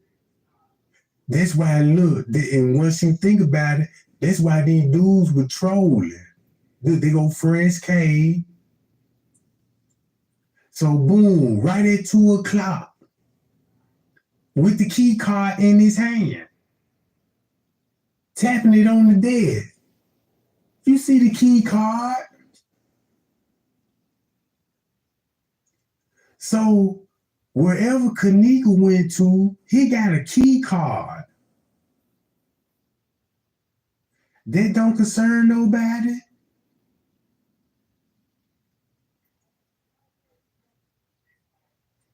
That's why look, and once you think about it, that's why these dudes were trolling. They go Friends K. So boom, right at 2 o'clock, with the key card in his hand, tapping it on the desk. You see the key card? So wherever Kenneka went to, he got a key card. That don't concern nobody.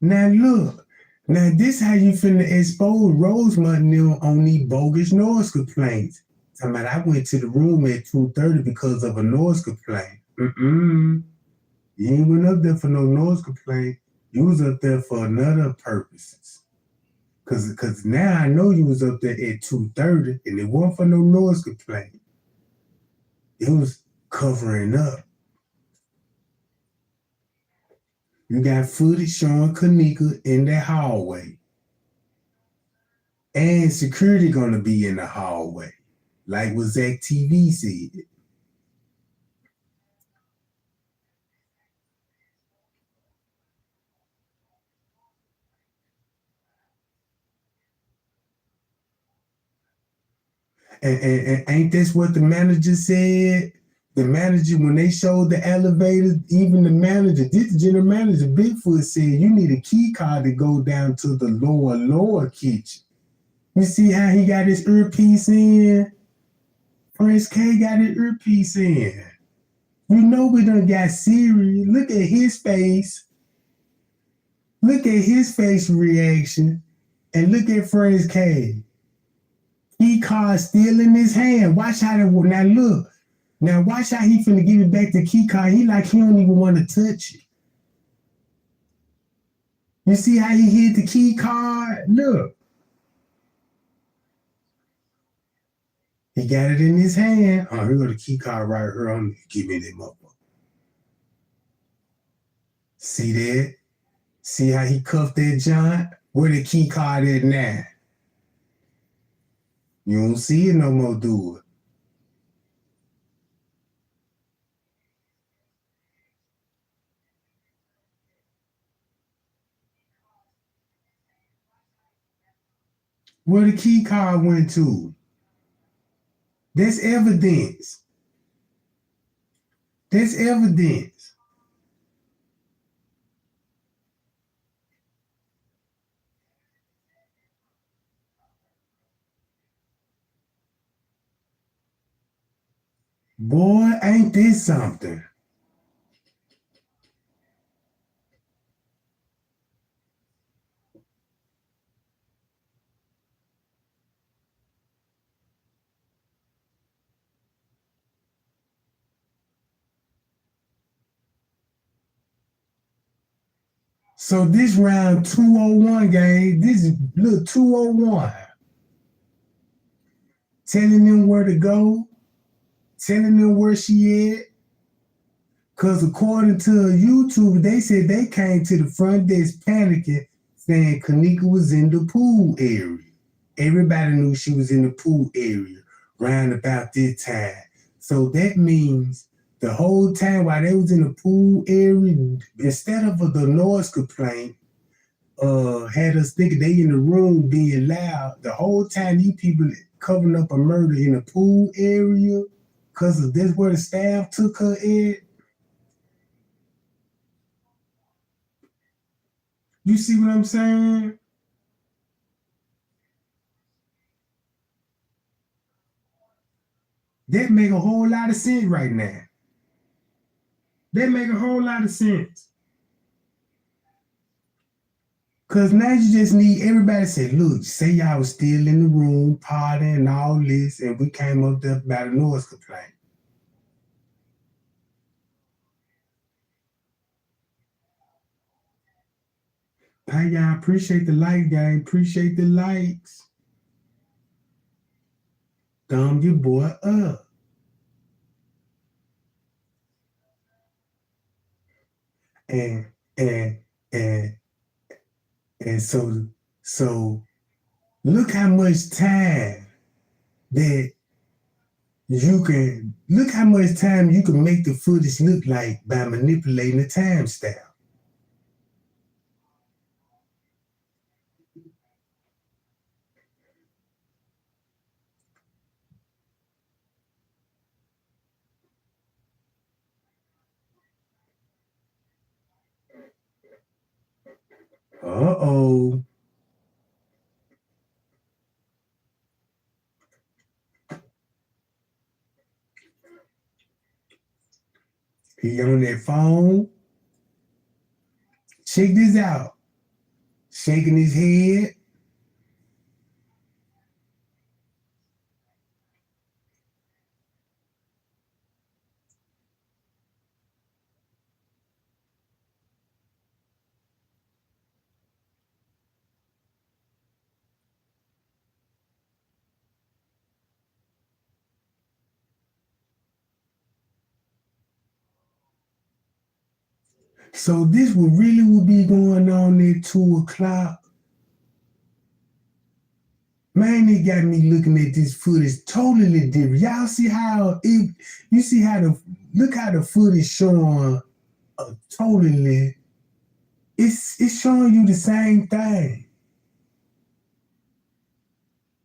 Now look, now this how you finna expose Rosemont and them on these bogus noise complaints. Talking about I went to the room at 2:30 because of a noise complaint. Mm-mm. You ain't went up there for no noise complaint. You was up there for another purposes. Cause now I know you was up there at 2:30 and it wasn't for no noise complaint. It was covering up. You got footage showing Kenneka in that hallway. And security gonna be in the hallway. Like what Zach TV said. And ain't this what the manager said? The manager, when they showed the elevators, even the manager, this general manager, Bigfoot said, you need a key card to go down to the lower kitchen. You see how he got his earpiece in? Prince K got his earpiece in. You know we done got serious. Look at his face. Look at his face reaction. And look at Prince K. Key card still in his hand. Watch how that now look. Now watch how he finna give it back to key card. He like he don't even want to touch it. You see how he hit the key card? Look. He got it in his hand. Oh, here go the key card right here. On give me that motherfucker. See that? See how he cuffed that John? Where the key card at now? You don't see it no more, do it. Where the key card went to. That's evidence. That's evidence. Boy, ain't this something? So this round 201 game, this is look 201. Telling them where to go, telling them where she at. Cause according to YouTube, they said they came to the front desk panicking, saying Kenneka was in the pool area. Everybody knew she was in the pool area round about this time. So that means the whole time while they was in the pool area, instead of the noise complaint, had us thinking they in the room being loud. The whole time these people covering up a murder in the pool area, cause that's where the staff took her at. You see what I'm saying? That make a whole lot of sense right now. That make a whole lot of sense. Cause now you just need everybody to say, look, say y'all was still in the room partying and all this, and we came up there about a noise complaint. Hey y'all, appreciate the like, gang. Appreciate the likes. Thumb your boy up. And and and and so look how much time that look how much time you can make the footage look like by manipulating the timestamp. Uh-oh. He on that phone. Check this out. Shaking his head. So this would be going on at 2:00. Man, it got me looking at this footage totally different. Y'all see how look how the footage showing totally, it's showing you the same thing.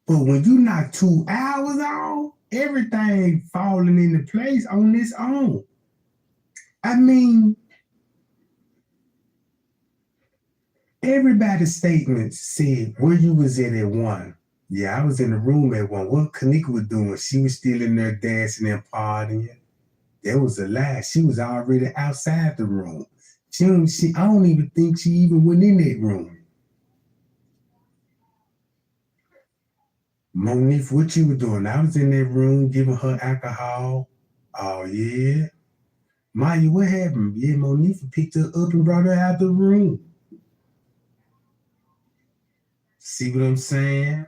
But when you knock 2 hours off, everything falling into place on its own. I mean, everybody's statement said where you was at 1. Yeah, I was in the room at 1. What Kenneka was doing, she was still in there dancing and partying. That was a lie. She was already outside the room. I don't even think she even went in that room. Monique, what you were doing? I was in that room giving her alcohol. Oh, yeah. Maya, what happened? Yeah, Monique picked her up and brought her out the room. See what I'm saying?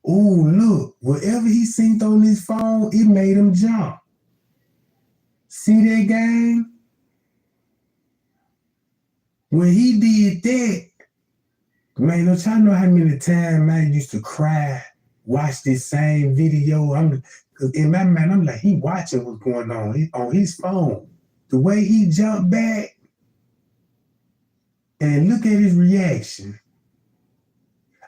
Oh, look, whatever he synced on his phone, it made him jump. See that, gang? When he did that, man, don't y'all know how many times I used to cry, watch this same video? Cause in my mind, I'm like, he watching what's going on his phone. The way he jumped back and look at his reaction.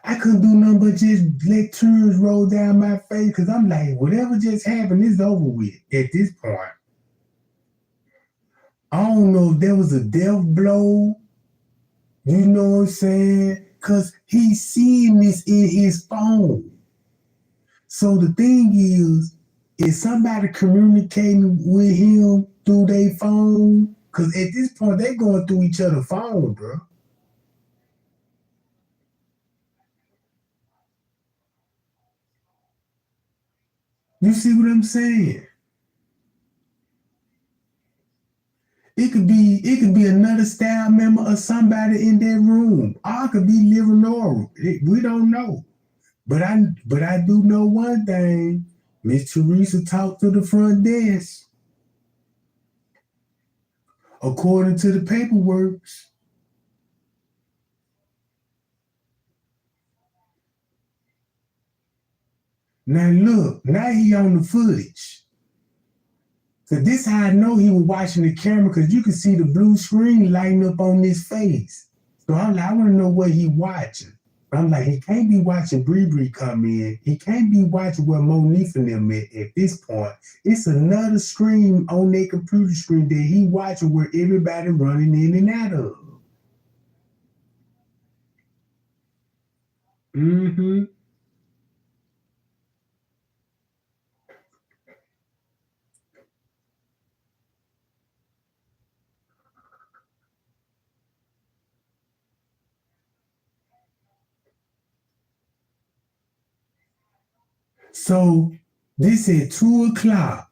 I couldn't do nothing but just let tears roll down my face because I'm like, whatever just happened is over with at this point. I don't know if there was a death blow, you know what I'm saying? Because he's seeing this in his phone. So the thing is somebody communicating with him through their phone? Because at this point, they're going through each other's phone, bro. You see what I'm saying? It could be another staff member or somebody in that room. Or it could be living normal. We don't know. But I do know one thing. Miss Teresa talked to the front desk. According to the paperwork. Now look, now he on the footage. So this how I know he was watching the camera because you can see the blue screen lighting up on his face. So I'm like, I want to know what he watching. I'm like, he can't be watching Bree come in. He can't be watching where Monique and them at this point. It's another screen on their computer screen that he watching where everybody running in and out of. Mm-hmm. So this at 2 o'clock.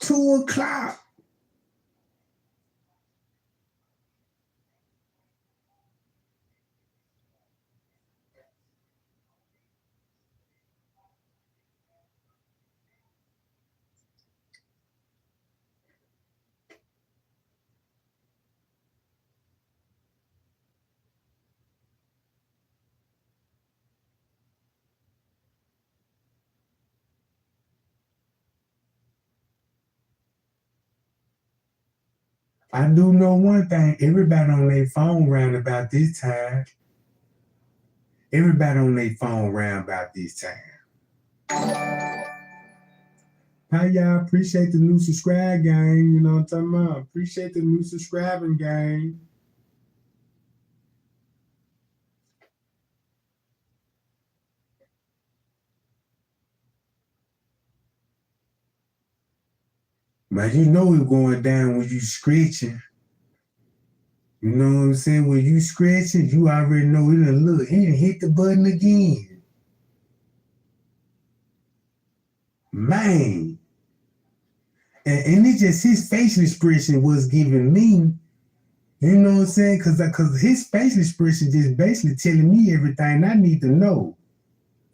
2 o'clock. I do know one thing. Everybody on their phone round about this time. Everybody on their phone round about this time. Hi, y'all. Appreciate the new subscribe gang. You know what I'm talking about? Appreciate the new subscribing gang. But you know it's going down when you scratching. You know what I'm saying? When you scratching, you already know it. Look, he done hit the button again. Man. And it's just his facial expression was giving me, you know what I'm saying? Because his facial expression just basically telling me everything I need to know.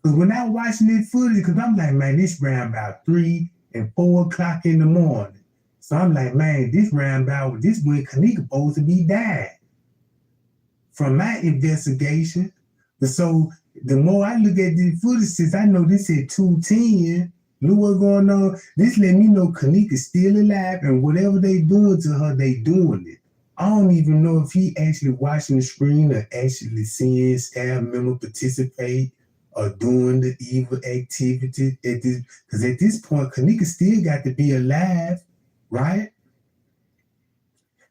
Because when I watching this footage, because I'm like, man, this round about 3 and 4 o'clock in the morning. So I'm like, man, this round about, this when Kenneka supposed to be dying. From my investigation. But so the more I look at these footage, since I know this at 2:10, look what's going on. This let me know Kenneka's still alive, and whatever they doing to her, they doing it. I don't even know if he actually watching the screen or actually seeing staff member participate or doing the evil activity at this. Because at this point, Kenneka still got to be alive, right?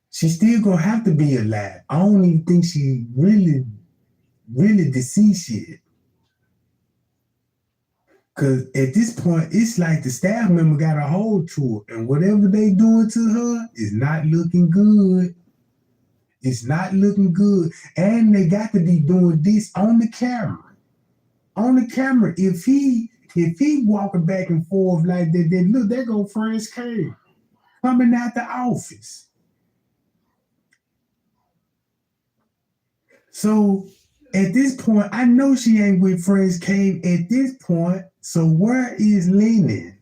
She's still gonna have to be alive. I don't even think she really deceased yet. Cause at this point, it's like the staff member got a hold to her, and whatever they doing to her is not looking good. It's not looking good. And they got to be doing this on the camera. On the camera. If he walking back and forth like that, then look, there go Friends Cave coming out the office. So at this point, I know she ain't with Friends Cave at this point. So where is Lennon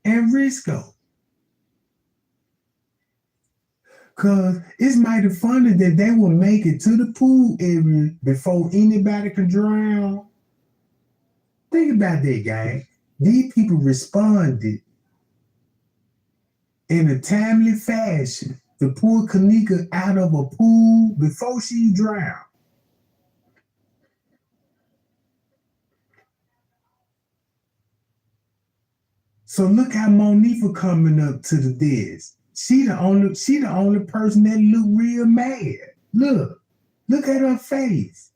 and Risco? Cause it's mighty funny that they will make it to the pool area before anybody can drown. Think about that, gang. These people responded in a timely fashion to pull Kenneka out of a pool before she drowned. So look how Monifa coming up to the desk. She the only person that look real mad. Look at her face.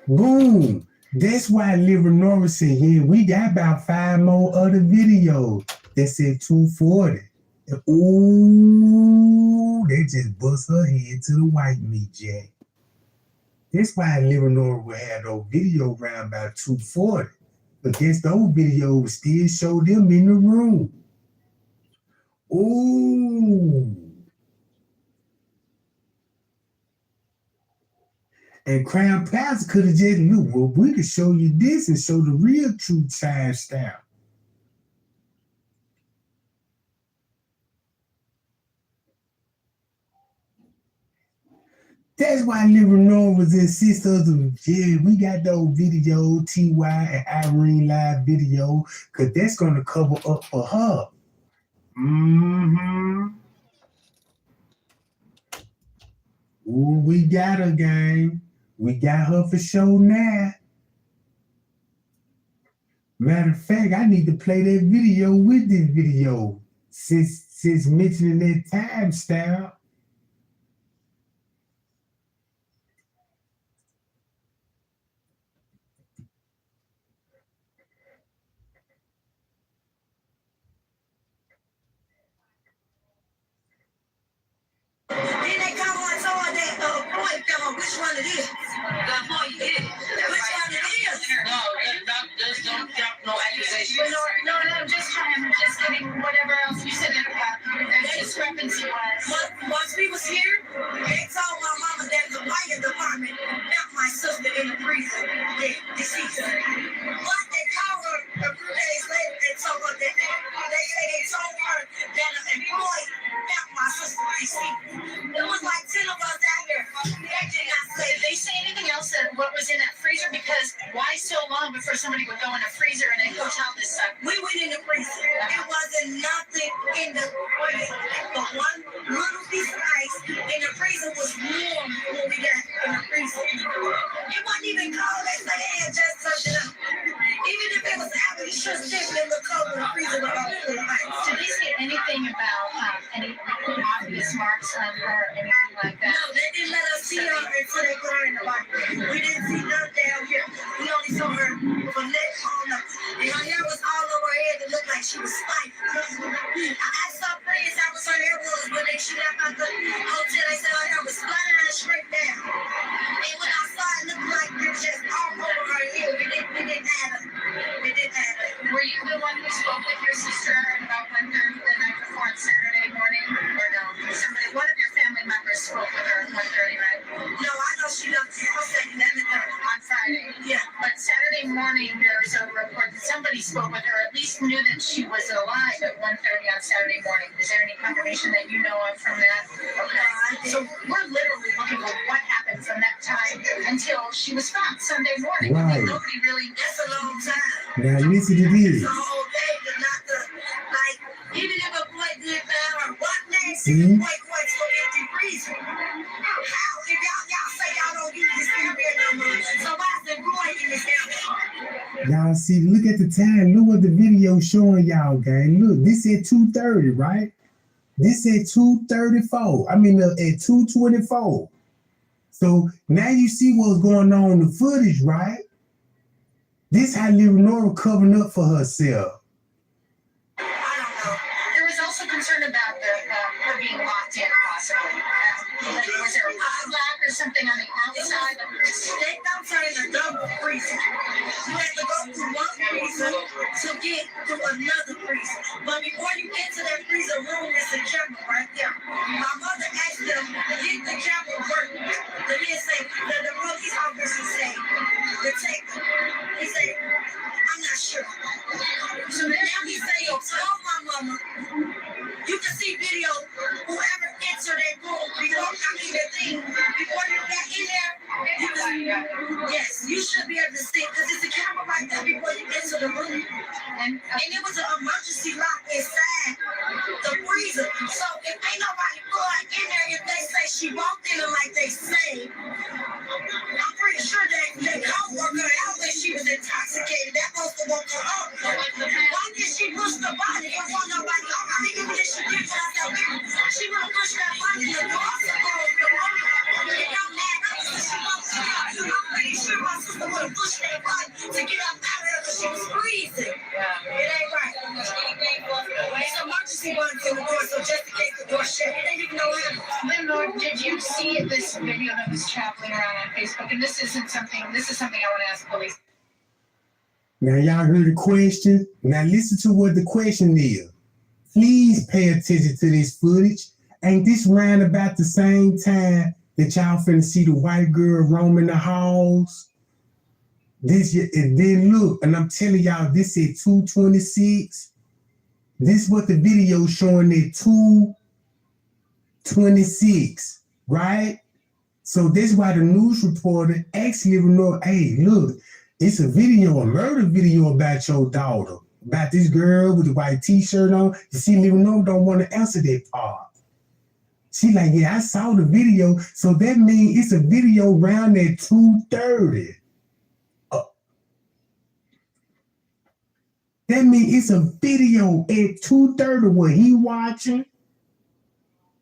Boom. That's why Leonora said, yeah, we got about 5 more other videos that said 240. And, ooh, they just bust her head to the white meat jack. That's why Leonora will have those videos around about 240. But guess those videos still show them in the room. Ooh. And Crown Plaza could have just looked, well, we could show you this and show the real true time style. That's why Leonora was insisting, yeah, we got those video, T.Y. and Irene live video, because that's going to cover up for her. Mm-hmm. Ooh, we got her, gang. We got her for sure now. Matter of fact, I need to play that video with this video since mentioning that time style. Then they come on someone that point them on which one it is. The point is. Which one it is? No, just don't drop no accusation. No, just kidding. Whatever else you said that discrepancy was. Once we was here, they told my mama that the fire department found my sister in the freezer. Deceased. But they called her a few days later and told her that they told her that an employee found my sister deceased. It was like 10 of us out here. They did not say. Did they say anything else that what was in that freezer? Because why so long before somebody would go in a freezer and then go tell this stuff? We went in the freezer. It wasn't nothing in the freezer. But one little piece of ice in the freezer was warm when we got in the freezer. It wasn't even cold. They said they had just touched it up. Even if it was after the shit still in the cold in the freezer with all full of ice. Did they say anything about any obvious marks on her or anything like that? No, they didn't let us see her until they put her in the box. We didn't see none down here. We only saw her from neck on up. And her hair was all over her head. It looked like she was stifled. I asked her friends how was her hair was when she left out the hotel. They said her hair was fluttering straight down. And when I saw it, it looked like it was just all over her head. We didn't have it. We didn't have it. Were you the one who spoke with your sister about 1:30 the night before on Saturday morning? Or no? One of your family members spoke with her at 1:30, right? No, I know she left on Friday. Yeah. But Saturday morning, there was a report that somebody spoke with her, at least knew that she was alive at 1:30 on Saturday morning. Is there any confirmation that you know of from that? Okay. So we're literally looking at what happened from that time until she was found Sunday morning. Right. Nobody really, that's a long time. Now listen to this. The whole day, but not the, like, even if a boy did that or what next, See? the boy quits for empty freezer. How? If y'all say y'all don't use this down here no more, so why's the boy in this down here? Y'all see, look at the time. Look what the video showing y'all, gang. Look, this at 2:30, right? This at 2:34. I mean, at 2:24. So now you see what's going on in the footage, right? This how Leonora covering up for herself. I don't know. There was also concern about her being locked in, possibly. Was there a padlock or something on the outside? They outside in a double freezer. You have to go through one freezer to get to another freezer. But before you get to that freezer room, there's a camera right there. My mother asked them, did the camera work? The man say, the police officer say, detective. He said, I'm not sure. So now he say, tell my mama, you can see video, whoever entered that room before you got in there, Yes, you should be able to see because there's a camera right there before you get to the room. And it was an emergency lock inside the freezer. So if ain't nobody put in there, if they say she walked in them like they say, I'm pretty sure that the co-worker out there, she was intoxicated. That supposed to woke her up. Why did she push the body? There wasn't nobody. I mean, even if she did put out that window, she would have pushed that body in the door. It don't matter. I'm pretty sure my sister would have pushed that body to get up out of there because she was freezing. It ain't right. It's emergency buttons in the door, so just in case the door shut, it ain't even know what. Lord, did you see this video that was traveling around on Facebook? And this is something I want to ask police. Now y'all heard the question. Now listen to what the question is. Please pay attention to this footage. Ain't this round about the same time that y'all finna see the white girl roaming the halls? And then look, and I'm telling y'all, this is 2:26. This what the video showing at 2:26, right? So that's why the news reporter actually know, hey, look, it's a murder video about your daughter, about this girl with the white t-shirt on. You see, Lebanon don't want to answer that part. She like, yeah, I saw the video. So that means it's a video around at 2:30. That means it's a video at 2:30 where he watching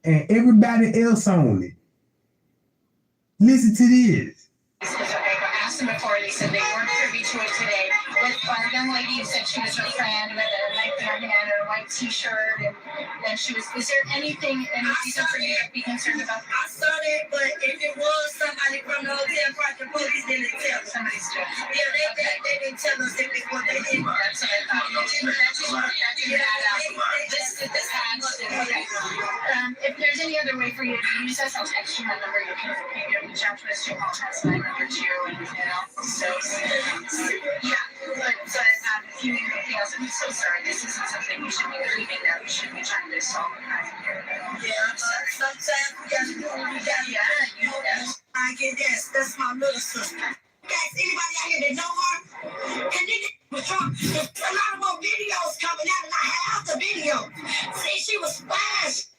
and everybody else on it. Listen to this. I asked them before, they said they weren't privy to it today. With our young lady who said she was her friend with a knife in her hand and a white t-shirt, and then she was, is there any reason for you to be concerned about? I saw that, but if it was somebody from the hotel park, the police didn't tell us. Somebody's doing it. Yeah, they didn't tell us if it was they didn't. That's what I thought. This has to, okay. If there's any other way for you to use us, I'll text you my number. You can reach out to us to call us 902 and so yeah. But if you need anything else, I'm so sorry. This isn't something we should be leaving that. We should be trying to solve it right here. Yeah, sometimes we gotta do what we gotta do. I get this. That's my little sister. Guys, anybody out here that know her? Kenneka was drunk. There's a lot more videos coming out, and I have the video. See, she was fast.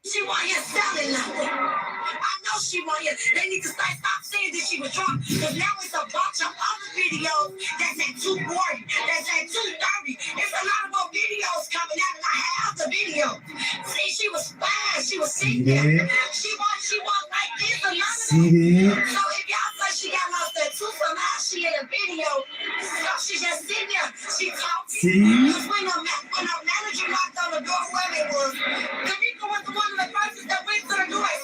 She wasn't here selling nothing. I know she wasn't here. They need to stop saying that she was drunk. Because now it's a bunch of other videos that's at 2:40, that's at 2:30. There's a lot more videos coming out, and I have the video. See, she was fast. She was sitting there. She was like this. See that? So if y'all say she got lost at 2, somehow she in a video. So she just sitting there. She talking. See? Because when the manager knocked on the door, whoever it was, Kenneka was the one of the persons that went to the door and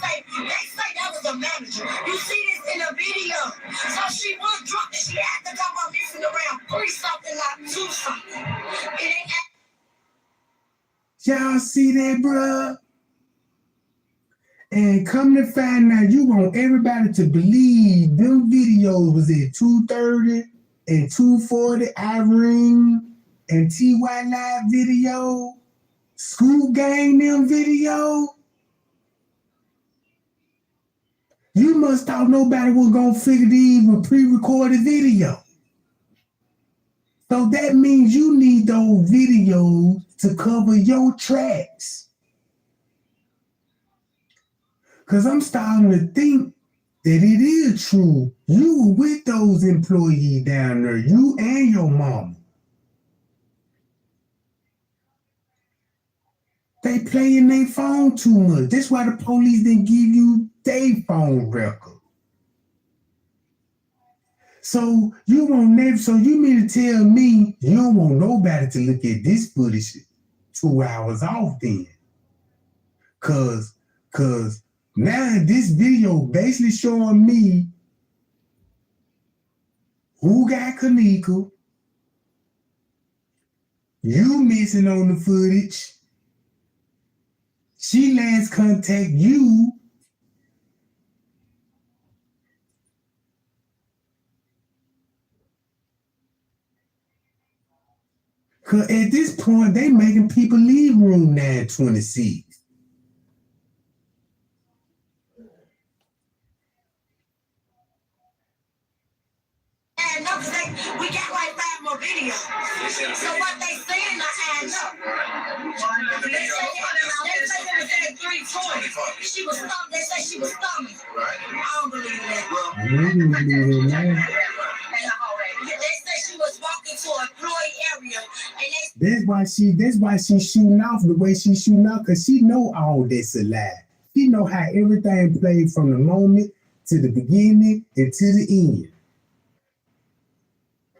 they say that was the manager. You see this in the video. So she was drunk and she had to come up missing around 3-something, like 2-something. It ain't. Y'all see that, bruh? And come to find out, you want everybody to believe them videos was at 2:30 and 2:40, Irene and TY Live video, School Gang them video. You must thought nobody was gonna figure these were pre-recorded video. So that means you need those videos to cover your tracks. Because I'm starting to think that it is true. You were with those employees down there, you and your mama. They playing their phone too much. That's why the police didn't give you their phone record. So you mean to tell me you don't want nobody to look at this footage 2 hours off then? Cause now this video basically showing me who got Kenneka, you missing on the footage, she last contact you. Cause at this point, they making people leave room 926. video. So what they saying not adding up. They say it was at 320. She was thumbing. They say she was thumbing. Right. I don't believe that. Well, I don't believe it, man. They say she was walking to a employee area, and they That's why she shooting off the way she shooting off, because she know all this a lie. She know how everything played from the moment to the beginning and to the end.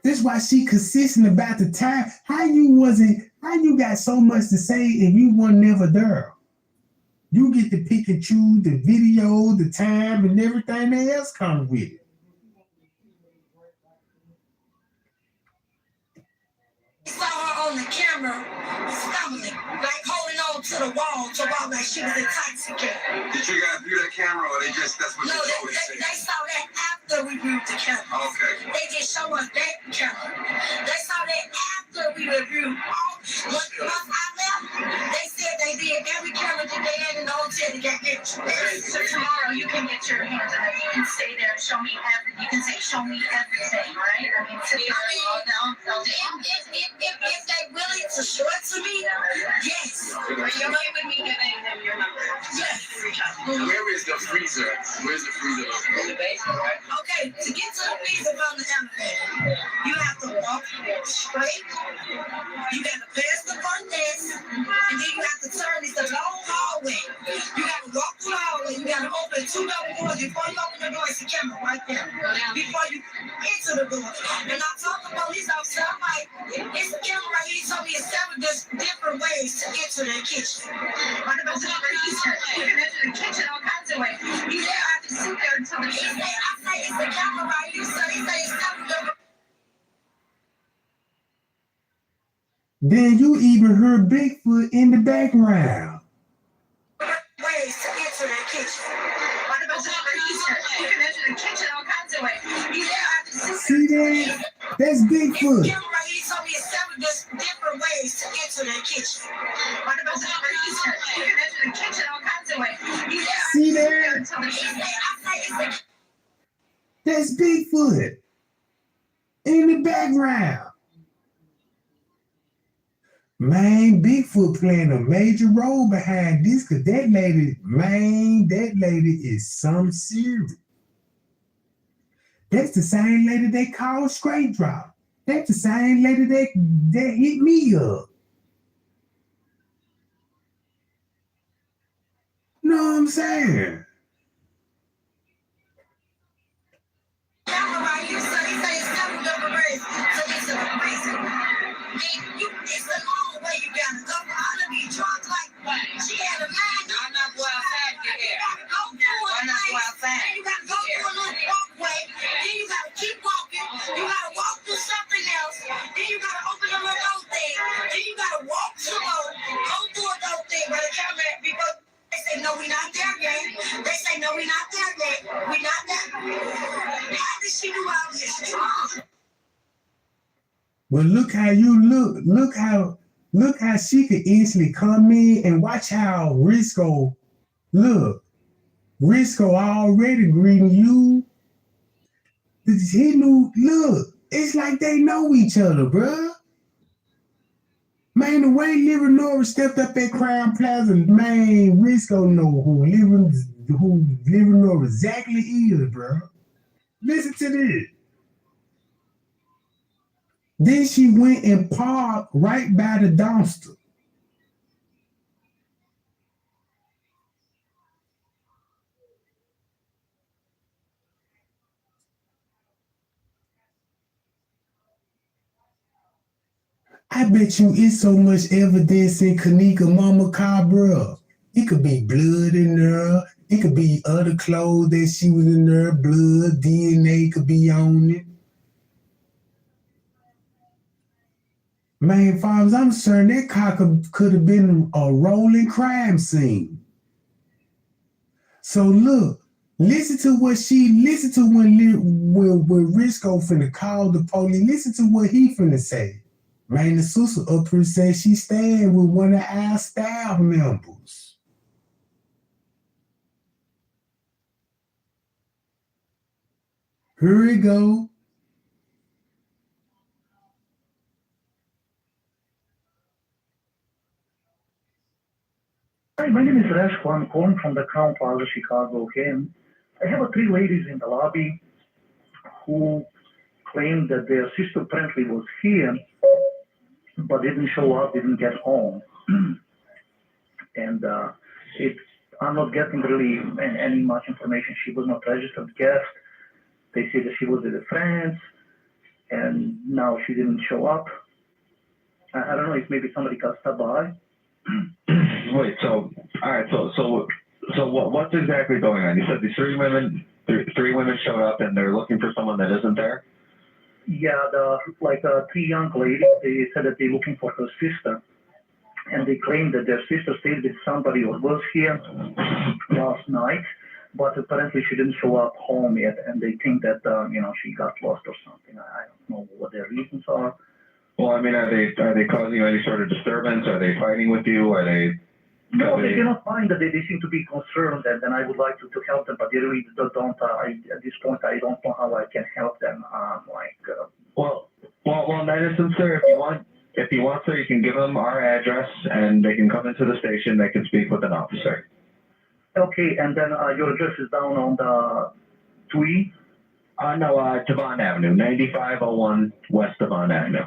That's why she consistent about the time. How you got so much to say if you weren't never there? You get to pick and choose the video, the time, and everything that else comes with it. saw her on the camera stumbling, like holding on to the wall to walk like she was intoxicated. Did you guys view that camera, or that's what No, they always say? they saw that after we viewed the camera. Okay. They just show us that camera. They saw that after we reviewed all. Once I left, they said they did every camera that they had in the hotel to get pictures. So tomorrow you can get your hands on it. You can stay there, show me everything. You can say, show me everything, right? I mean, sit there all down, all day. If they willing to show it to me, yes. Are you okay with me giving them your number? Yes. Where is the freezer? Where's the freezer? In the basement, right? Okay, to get to the freezer from the elevator, you have to walk straight. You got to pass the front desk, and then you have to turn. It's a long hallway. You got to walk through the hallway. You got to open 2 double doors. Before you open the door, it's a camera right there. Before you enter the door. And I told the police officer, I'm like, it's a camera right here. He told me it's 7 different ways to enter the kitchen. What about the freezer? You can enter the kitchen all kinds of ways. You don't have to sit there until the He said, I say it's a camera right here. So he said it's 7 different Then you even heard Bigfoot in the background. ways to enter the kitchen. What about the freezer? You can enter the kitchen all kinds of ways. You don't have to sit See that? That's Bigfoot. Camera right here told me it's 7 different ways to enter the kitchen. What about the freezer? You can enter the kitchen all kinds of ways. You don't have to See sit there that? until the He said, I say it's a That's Bigfoot in the background. Man, Bigfoot playing a major role behind this, because that lady is some serious. That's the same lady they call straight drop. That's the same lady that hit me up. Know what I'm saying? camera right here. So he said it's 7 different ways to enter the freezer. It's a long way you gotta go. All of these drugs, like, she had a man. I'm not go outside to get You there. gotta go through a I'm not go place, outside. and you gotta go through a little walkway. Then you gotta keep walking. You gotta walk through something else. Then you gotta open a little door thing. Then you gotta walk slow, go through a door thing. But the camera, because they say, no, we not there yet. They say, no, we not there yet. We not there. How did she do all this drug? Well, look how you look. Look how she could easily come in, and watch how Risco look. Risco already greeting you. He knew, look, it's like they know each other, bruh. Man, the way Living Norris stepped up at Crown Plaza, man, Risco know who Living Norris exactly is, bruh. Listen to this. Then she went and parked right by the dumpster. I bet you it's so much evidence in Kenneka mama car, bro. It could be blood in there. It could be other clothes that she was in there. Blood, DNA could be on it. Man, as far as I'm concerned, that car could have been a rolling crime scene. So look, listen to when Risco finna call the police. Listen to what he finna say. Man, the sister up here said she staying with one of our staff members. Here we go. my name is Resko. I'm calling from the Crown Plaza, Chicago. Okay, and I have three ladies in the lobby who claimed that their sister apparently was here, but didn't show up, didn't get home, and I'm not getting really any much information. She was not registered guest. They say that she was with a friend, and now she didn't show up. I don't know if maybe somebody got stopped by. Wait, so all right, so what's exactly going on? You said these three women showed up and they're looking for someone that isn't there? Yeah, three young ladies, they said that they're looking for her sister. And they claim that their sister stayed with somebody who was here last night, but apparently she didn't show up home yet, and they think that she got lost or something. I don't know what their reasons are. Well, I mean, are they causing you any sort of disturbance? Are they fighting with you? Are they? No, they cannot find that. They seem to be concerned, and I would like to help them, but they really don't. At this point, I don't know how I can help them. Well, in that instance, sir, if you want, sir, you can give them our address, and they can come into the station. They can speak with an officer. Okay, and then your address is down on the Twee? Devon Avenue, 9501 West Devon Avenue.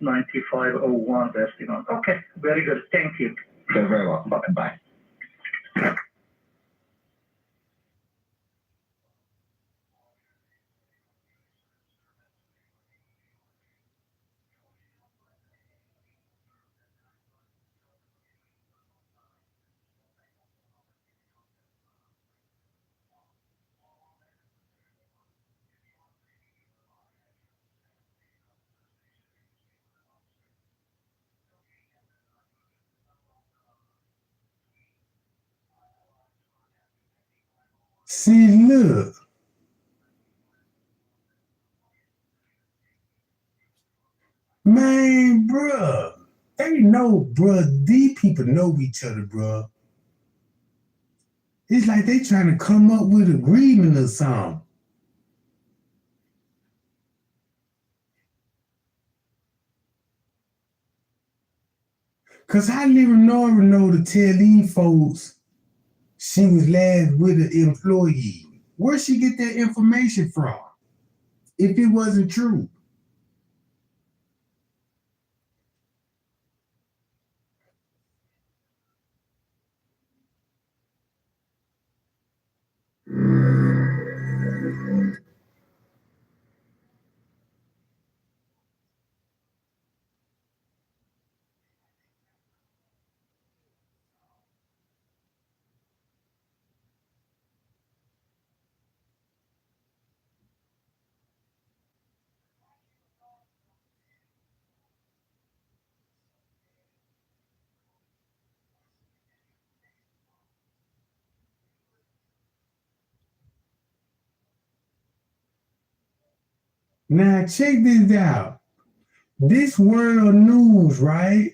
9501 West Devon. Okay, very good. Thank you. You're very welcome. Bye. See, look. Man, bruh. They know, bruh. These people know each other, bruh. It's like they trying to come up with agreement or something. Cause how Nora know to tell these folks she was last with an employee? Where'd she get that information from? If it wasn't true. Now check this out. This world news, right?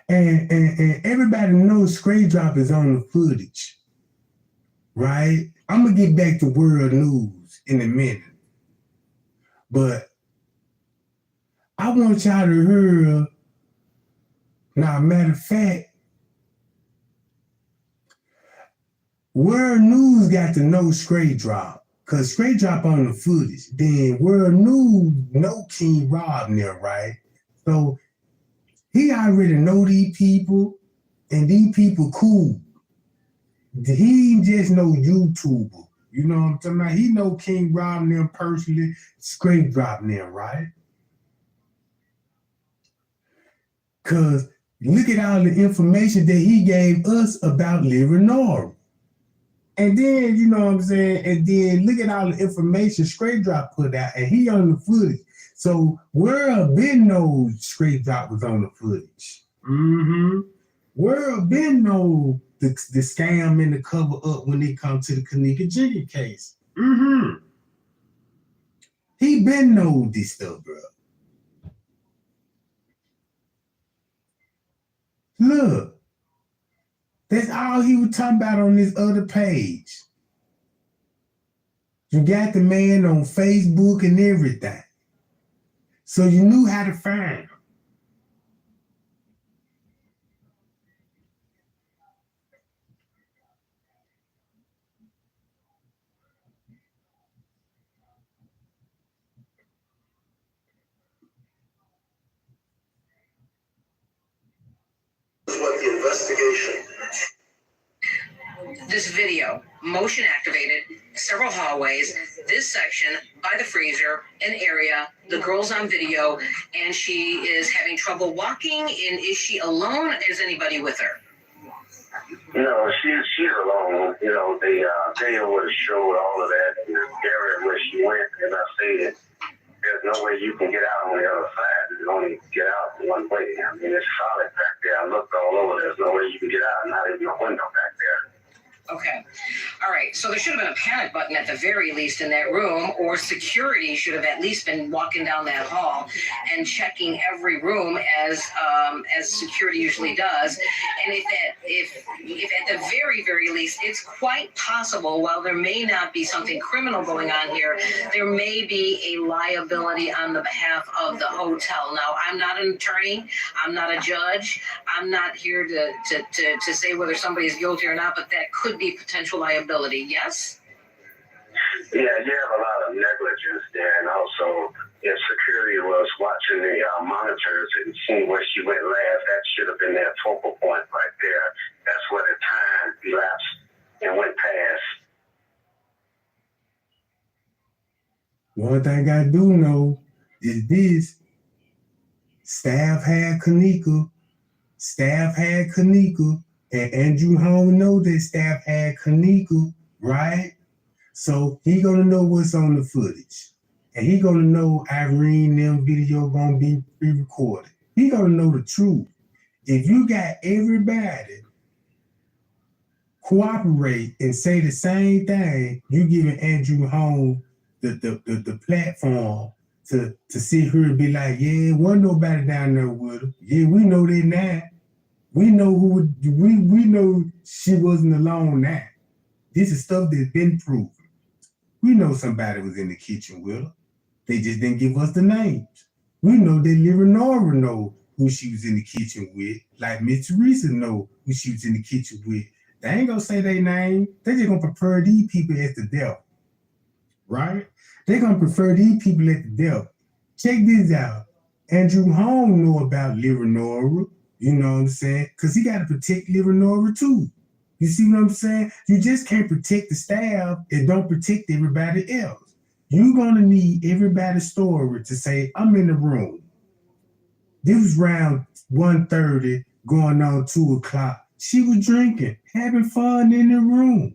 And everybody knows Stray Drop is on the footage, right? I'm gonna get back to world news in a minute. But I want y'all to hear, now matter of fact, world news got to know Stray Drop. Cause Stray Drop on the footage. Then world news know King Rob there, right? So he already know these people, and these people cool. He just know YouTuber. You know what I'm talking about? He know King Rob and them personally, Stray Drop them, right? Cause look at all the information that he gave us about Nora. And then, you know what I'm saying? And then look at all the information Stray Drop put out, and he on the footage. So world been knows Stray Drop was on the footage. World been know the scam and the cover up when it comes to the Kenneka Jenkins case. He been know this stuff, bro. Look, that's all he was talking about on this other page. You got the man on Facebook and everything. So you knew how to find him. is what the investigation. This video, motion activated, several hallways, this section by the freezer, an area, the girl's on video, and she is having trouble walking. And is she alone? Is anybody with her? You know, she's alone. You know, the video would have showed all of that in the area where she went, and I said, there's no way you can get out on the other side. You can only get out one way. I mean, it's solid back there. I looked all over. There's no way you can get out, not even a window back there. Okay. All right. So there should have been a panic button at the very least in that room, or security should have at least been walking down that hall and checking every room as security usually does. And if at the very, very least, it's quite possible, while there may not be something criminal going on here, there may be a liability on the behalf of the hotel. Now, I'm not an attorney. I'm not a judge. I'm not here to say whether somebody's guilty or not, but that could be potential liability. Yes? Yeah, you have a lot of negligence there, and also if security was watching the monitors and seeing where she went last, that should have been their focal point right there. That's where the time elapsed and went past. One thing I do know is this: staff had Kenneka, and Andrew Holmes know that staff had Kenneka, right? So he gonna know what's on the footage. And he gonna know Irene them video gonna be pre-recorded. He gonna know the truth. If you got everybody cooperate and say the same thing, you giving Andrew Holmes the platform to sit here and be like, yeah, wasn't nobody down there with her. Yeah, we know they now. We know we know she wasn't alone now. This is stuff that's been proven. We know somebody was in the kitchen with her. They just didn't give us the names. We know that Leonora know who she was in the kitchen with, like Miss Teresa know who she was in the kitchen with. They ain't gonna say their name. They just gonna prefer these people as the devil, right? They gonna prefer these people as the devil. Check this out. Andrew Holmes know about Leonora. You know what I'm saying? Because he got to protect Leonora too. You see what I'm saying? You just can't protect the staff and don't protect everybody else. You're going to need everybody's story to say, I'm in the room. This was around 1:30, going on 2 o'clock. She was drinking, having fun in the room.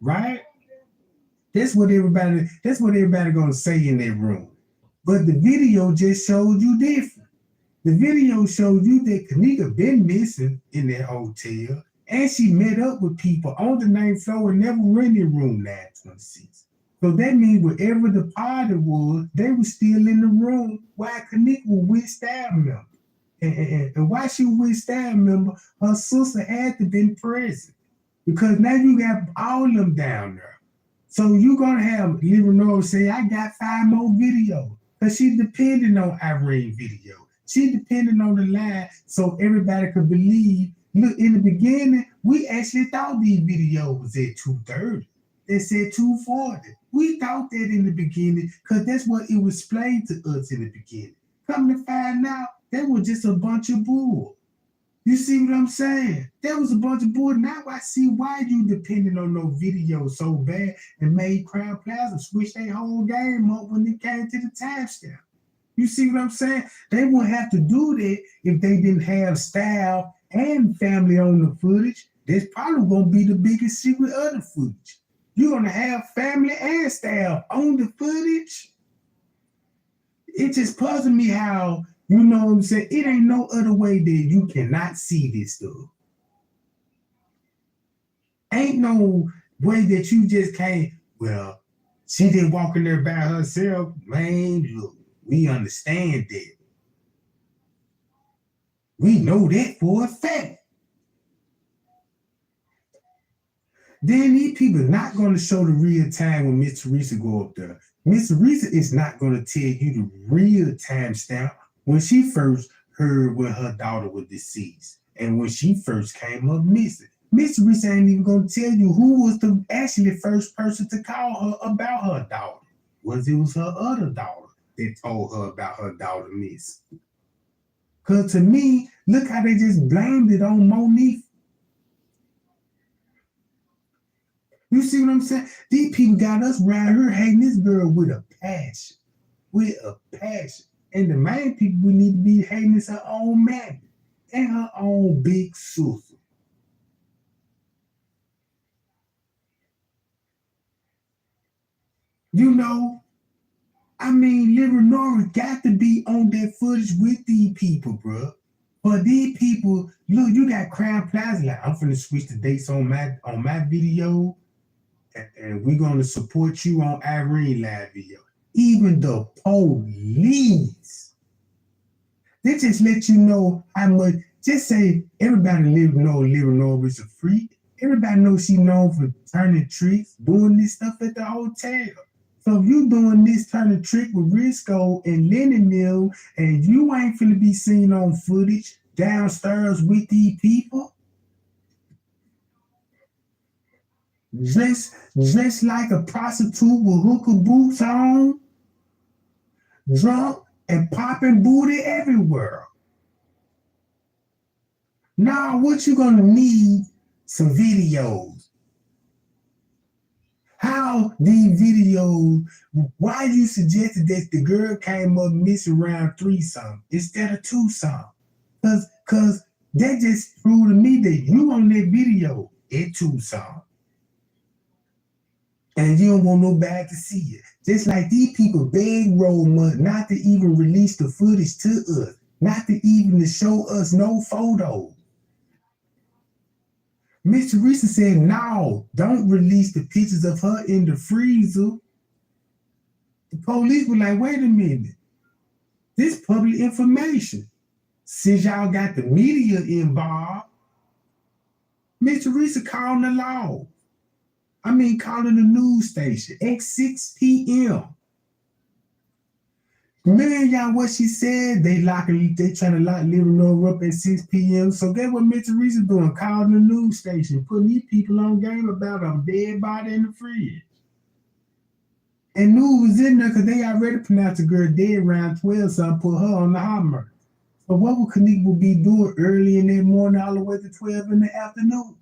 Right? That's what everybody going to say in that room. But the video just showed you different. The video showed you that Kenneka been missing in that hotel, and she met up with people on the 9th floor and never were in the room 926. So that means wherever the party was, they were still in the room while Kenneka was with staff member. And while she was with staff member, her sister had to been present. Because now you got all of them down there. So you're going to have Leonora say, I got 5 more videos. Because she's depending on Irene video. She depended on the line so everybody could believe. Look, in the beginning, we actually thought these videos was at 2:30. They said 2:40. We thought that in the beginning because that's what it was explained to us in the beginning. Come to find out, that was just a bunch of bull. You see what I'm saying? That was a bunch of bull. Now I see why you depended on those videos so bad and made Crown Plaza switch their whole game up when it came to the timestamp. You see what I'm saying? They wouldn't have to do that if they didn't have staff and family on the footage. That's probably going to be the biggest secret of the footage. You're going to have family and staff on the footage. It just puzzles me how, you know what I'm saying? It ain't no other way that you cannot see this stuff. Ain't no way that you just can't, well, she didn't walk in there by herself. Man, look. We understand that. We know that for a fact. Then these people are not going to show the real time when Miss Teresa go up there. Miss Teresa is not going to tell you the real time stamp when she first heard when her daughter was deceased and when she first came up missing. Miss Teresa ain't even going to tell you who was the actually first person to call her about her daughter. It was her other daughter that told her about her daughter miss. Because to me, Look how they just blamed it on Monique. You see what I'm saying? These people got us right here hating this girl with a passion. With a passion. And the main people we need to be hating is her own man and her own big sister. You know, I mean, Little Nora got to be on that footage with these people, bro. But these people, look, you got Crown Plaza. Like, I'm finna switch the dates on my video, and we're gonna support you on Irene live video. Even the police, they just let you know how much. Just say everybody know Little Nora is a freak. Everybody knows she known for turning tricks, doing this stuff at the hotel. So if you doing this turning trick with Risco and Lenny Mill, and you ain't finna be seen on footage downstairs with these people, dressed like a prostitute with hooker boots on, drunk and popping booty everywhere. Now, what you gonna need? Some videos. How these videos, why you suggested that the girl came up missing around 3 songs instead of 2 songs? Cause that just proved to me that you on that video at 2 songs. And you don't want nobody to see it. Just like these people beg roll money not to even release the footage to us, not to even to show us no photos. Miss Teresa said, no, don't release the pictures of her in the freezer. The police were like, wait a minute. This public information. Since y'all got the media involved, Miss Teresa calling the law. Calling the news station at 6 p.m. Man, y'all, what she said, they trying to lock Little Nora up at 6 p.m. So guess what Miss Teresa doing? Calling the news station, putting these people on game about a dead body in the fridge. And news was in there because they already pronounced the girl dead around 12, so I put her on the hot murder. So what would Kenneka be doing early in that morning all the way to 12 in the afternoon?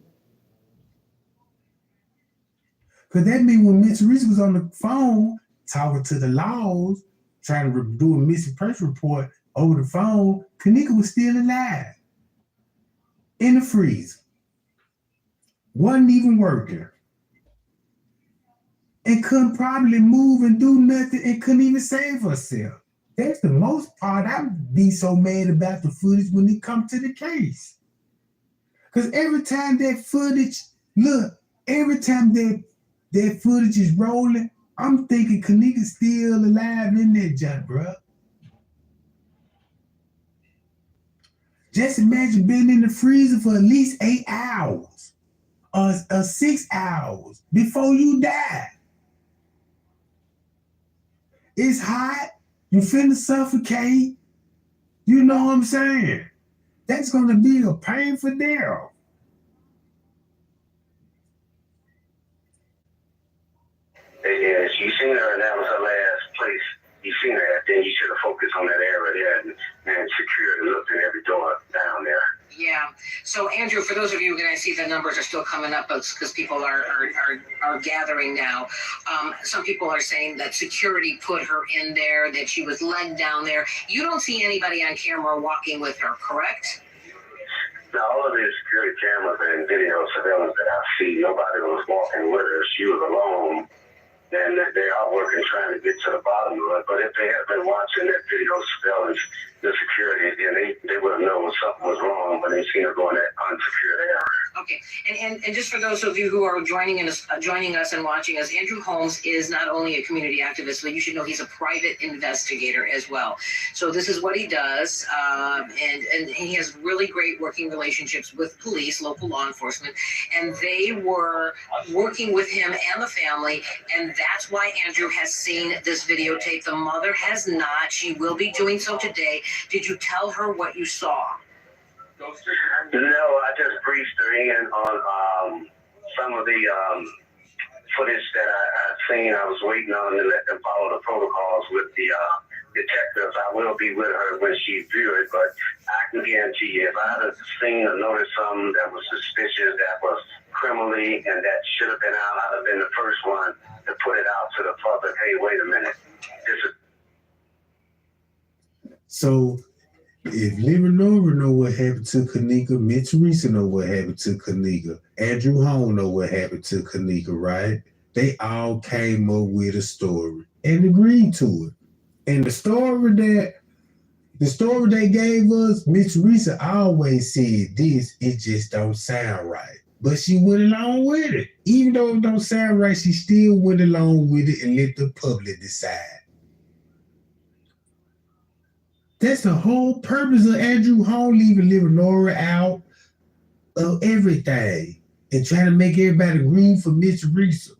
Because that means when Miss Teresa was on the phone talking to the laws, trying to do a missing person report over the phone, Kenneka was still alive in the freezer. Wasn't even working. And couldn't probably move and do nothing and couldn't even save herself. That's the most part I'd be so mad about the footage when it comes to the case. Because every time that footage, every time that footage is rolling, I'm thinking Kenneka's still alive in that junk, bro. Just imagine being in the freezer for at least 8 hours or 6 hours before you die. It's hot. You finna suffocate. You know what I'm saying? That's gonna be a painful death. Yeah, you seen her, and that was her last place. You seen her, then you should have focused on that area there and secured and looked at every door down there. Yeah. So, Andrew, for those of you, and I see the numbers are still coming up because people are gathering now. Some people are saying that security put her in there, that she was led down there. You don't see anybody on camera walking with her, correct? Now, all of the security cameras and video surveillance that I see, nobody was walking with her. She was alone. And they are working trying to get to the bottom of it. But if they had been watching that video surveillance, the security, then they would have known something was wrong when they seen her going that unsecured area. Okay, and just for those of you who are joining us and watching us, Andrew Holmes is not only a community activist, but you should know he's a private investigator as well. So this is what he does, and he has really great working relationships with police, local law enforcement, and they were working with him and the family, and that's why Andrew has seen this videotape. The mother has not. She will be doing so today. Did you tell her what you saw? No, I just briefed her in on some of the footage that I've seen. I was waiting on to let them follow the protocols with the detectives. I will be with her when she view it, but I can guarantee you, if I had seen or noticed something that was suspicious, that was criminally, and that should have been out, I'd have been the first one to put it out to the public. Hey, wait a minute. This is. So if Leonora know what happened to Kenneka, Mitch Teresa know what happened to Kenneka, Andrew Hone know what happened to Kenneka, right? They all came up with a story and agreed to it. And the story they gave us, Mitch Teresa always said this, it just don't sound right. But she went along with it. Even though it don't sound right, she still went along with it and let the public decide. That's the whole purpose of Andrew Hall leaving Leonora out of everything and trying to make everybody agree for Mitch Teresa.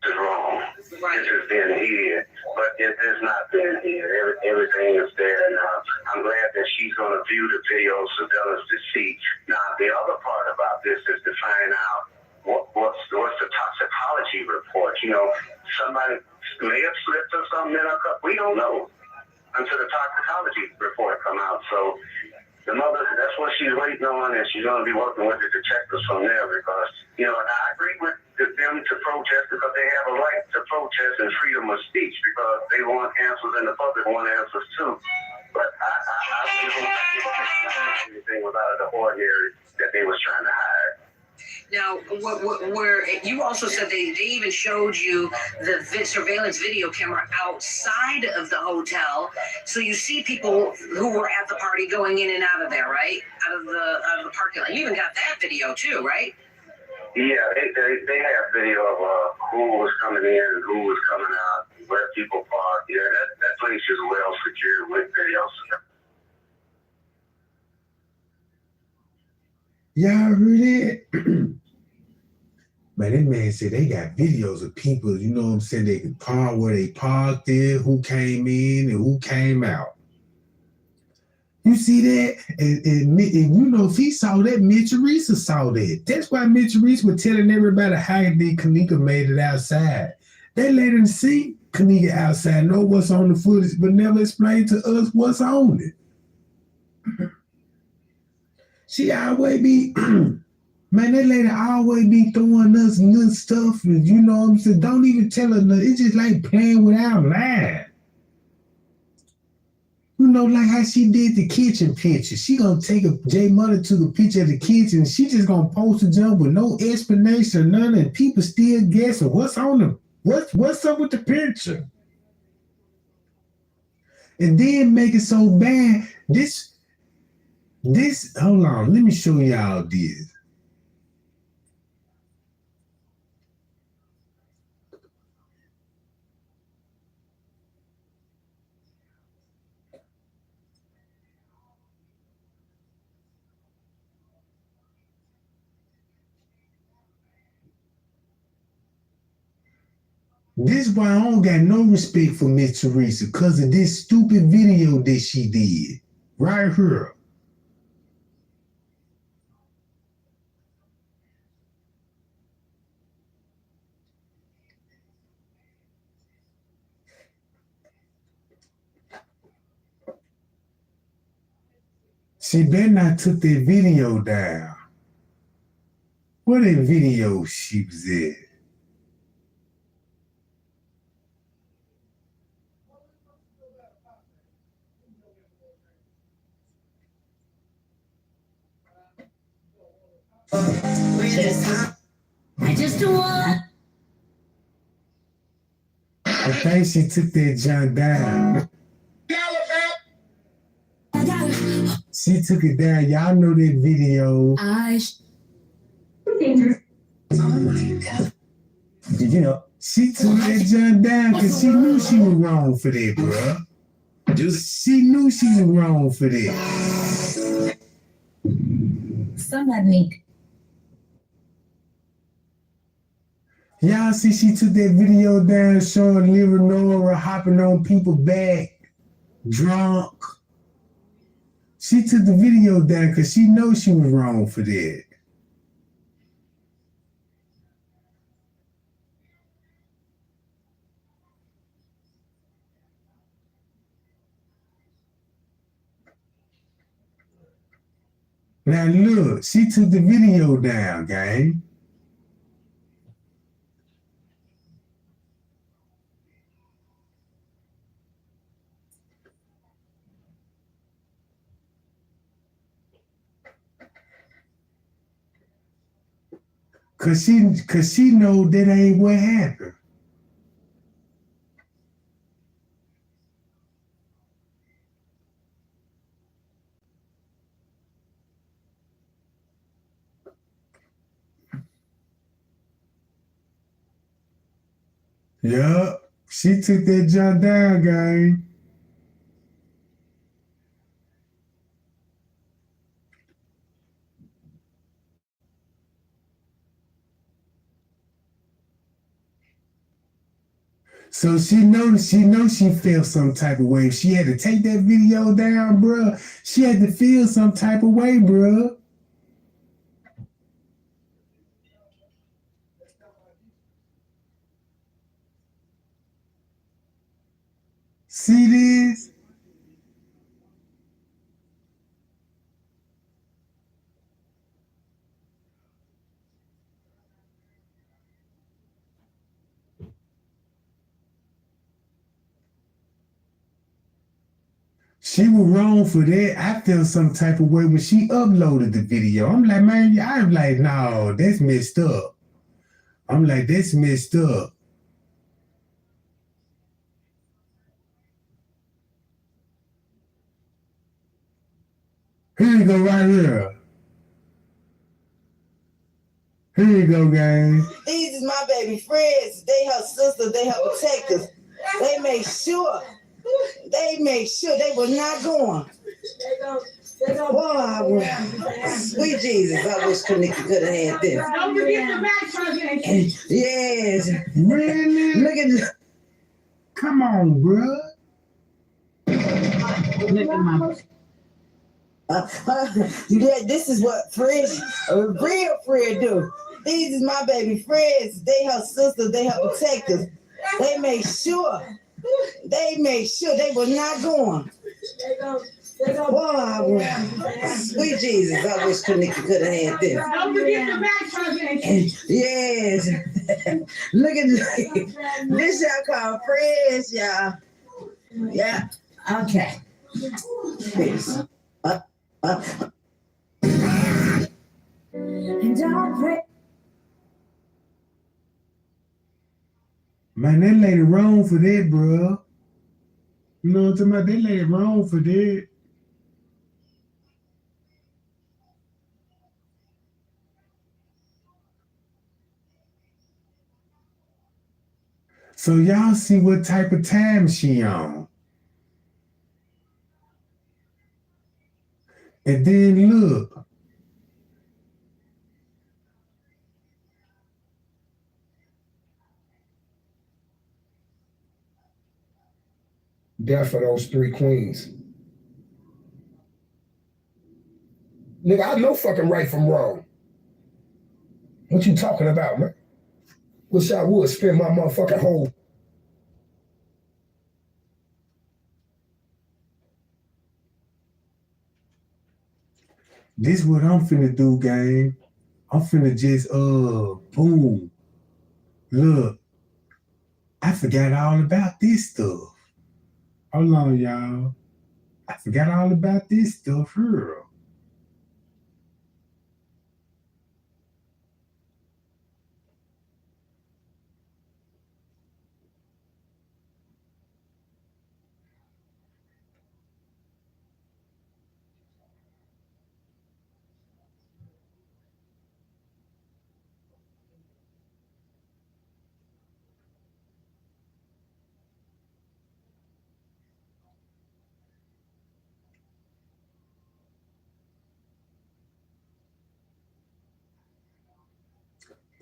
Is wrong. Right. This has been here, but it has not been here. Everything is there now. I'm glad that she's going to view the video surveillance to see. Now, the other part about this is to find out what's the toxicology report. You know, somebody may have slipped or something in her cup. We don't know until the toxicology report come out. So the mother, that's what she's waiting on, and she's going to be working with the detectives from there because, you know, and I agree with them to protest because they have a right to protest and freedom of speech because they want answers and the public want answers too. But I really don't think anything was out of the ordinary that they was trying to hide. Now, where you also said they even showed you the surveillance video camera outside of the hotel, so you see people who were at the party going in and out of there, right? Out of the parking lot. You even got that video too, right? Yeah, they have video of who was coming in and who was coming out, where people parked. Yeah, that place is well secured with videos. Y'all heard it? Man, that man said they got videos of people, you know what I'm saying, they could park where they parked there, who came in and who came out. You see that? And you know, if he saw that, Mitch Teresa saw that. That's why Mitch Teresa was telling everybody how Kenneka made it outside. They let him see Kenneka outside, know what's on the footage, but never explain to us what's on it. She always be, man, that lady always be throwing us little stuff, and you know what I'm saying? Don't even tell her nothing. It's just like playing without lying. You know, like how she did the kitchen picture. She gonna take J Mother to the picture of the kitchen, and she just gonna post a jump with no explanation or none, and people still guessing what's on them. What's up with the picture? And then make it so bad. This, hold on, let me show y'all this. This why I don't got no respect for Miss Teresa because of this stupid video that she did right here. She better not took that video down. What that video she was at? I just want. I think she took that junk down. She took it down. Y'all know that video. Did you know? She took that junk down because she knew she was wrong for that, bro. She knew she was wrong for that. Somebody need. Y'all see she took that video down showing Leonora hopping on people's back, drunk. She took the video down because she knows she was wrong for that. Now look, she took the video down, gang. Cause she know that ain't what happened. Yup, she took that junk down, gang. So she knows she felt some type of way. She had to take that video down, bruh. She had to feel some type of way, bruh. See this? She was wrong for that. I felt some type of way when she uploaded the video. I'm like, man, I'm like, no, that's messed up. I'm like, that's messed up. Here you go, right here. Here you go, gang. These is my baby friends. They her sisters. They her protectors. They make sure they were not going. Boy, sweet Jesus, I wish Kenneka could have had this. Don't forget the back president. Yes. Really? Look at this. Come on, bruh. Look at my. This is what friends, a real friend do. These is my baby friends. They her sisters. They her protectors. They make sure they were not going. Boy, sweet Jesus, I wish Kenneka could have had this. Don't forget the back president. Yes. Look at this. Y'all call friends, y'all. Yeah. Okay. Peace. And I pray. Man, that lady wrong for that, bro. You know what I'm talking about? That lady wrong for that. So y'all see what type of time she on. And then look. Death for those three queens. Nigga, I know fucking right from wrong. What you talking about, man? Wish I would spend my motherfucking whole. This what I'm finna do, gang. I'm finna just boom. Look, I forgot all about this stuff. Hold on, y'all. I forgot all about this stuff here.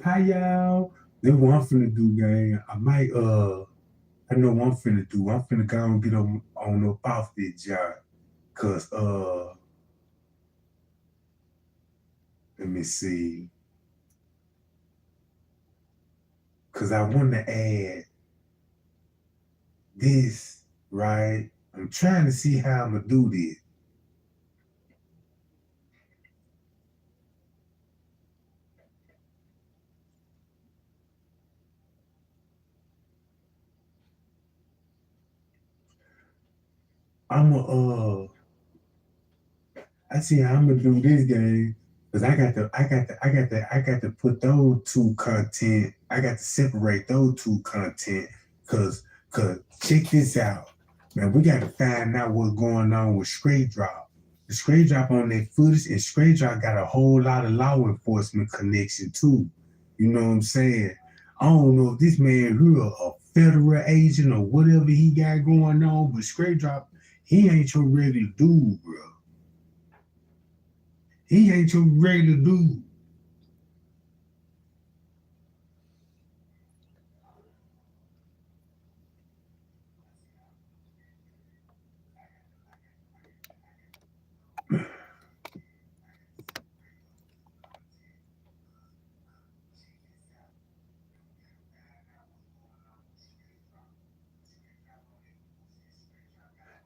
Hi y'all. This what I'm finna do, gang. I know what I'm finna do. I'm finna go and get on up off this job. Cause let me see. Cause I wanna add this, right? I'm trying to see how I'm gonna do this. I see how I'm gonna do this game because I got to put those two content. I got to separate those two content cause check this out, man. We got to find out what's going on with Straight Drop. The Straight Drop on that footage, and Straight Drop got a whole lot of law enforcement connection too. You know what I'm saying? I don't know if this man here a federal agent or whatever he got going on, but Straight Drop, he ain't your regular dude, bro. He ain't your regular dude.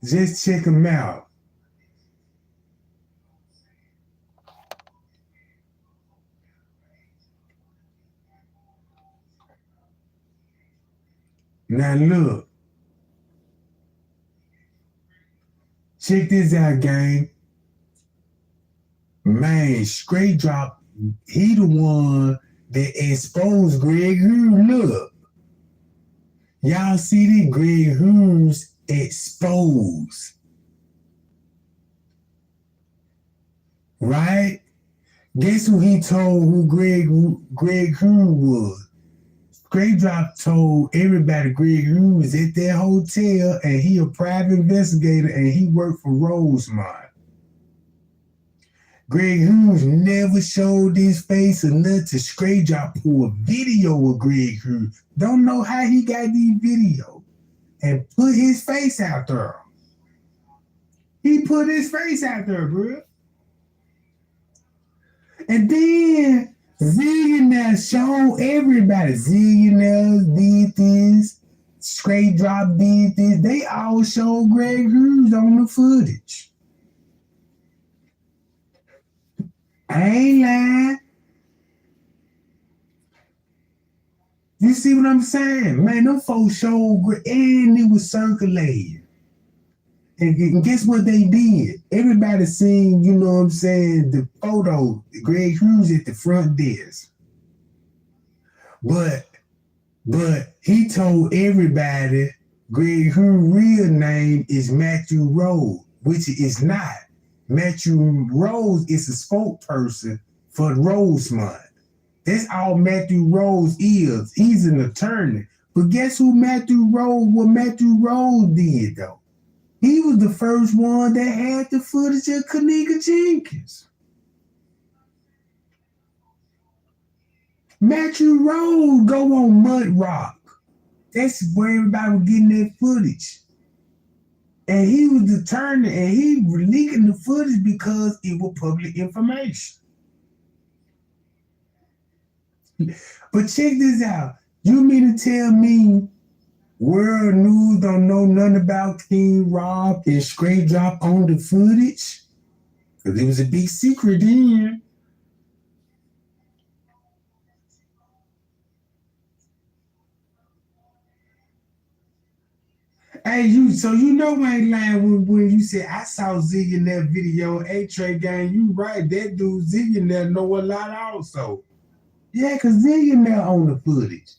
Just check him out. Now look. Check this out, gang. Man, Straight Drop, he the one that exposed Greg Hughes. Look. Y'all see that Greg Hughes exposed. Right? Guess who he told who Greg Hughes was? Straight Drop told everybody Greg Hughes was at that hotel and he a private investigator and he worked for Rosemont. Greg Hughes never showed his face or nothing. Straight Drop pulled a video of Greg Hughes. Don't know how he got these videos and put his face out there. He put his face out there, bro. And then Zillionaires showed everybody. Zillionaires did this. Straight Drop did this. They all showed Greg Hughes on the footage. I ain't lying. You see what I'm saying? Man, them folks showed Greg, and it was circulating. And guess what they did? Everybody seen, you know what I'm saying, the photo, Greg Hughes at the front desk. But he told everybody Greg Hughes' real name is Matthew Rose, which is not. Matthew Rose is a spokesperson for Rosemont. That's all Matthew Rose is. He's an attorney. But guess who what Matthew Rose did, though? He was the first one that had the footage of Kenneka Jenkins. Matthew Rose go on Mud Rock. That's where everybody was getting that footage. And he was determined, and he was leaking the footage because it was public information. But check this out. You mean to tell me World News don't know nothing about King Rob and Straight Drop on the footage? Because it was a big secret then. Hey, so you know I ain't lying when you said I saw Zillionaire video. Hey, Trey Gang, you right. That dude Zillionaire know a lot also. Yeah, because Zillionaire on the footage.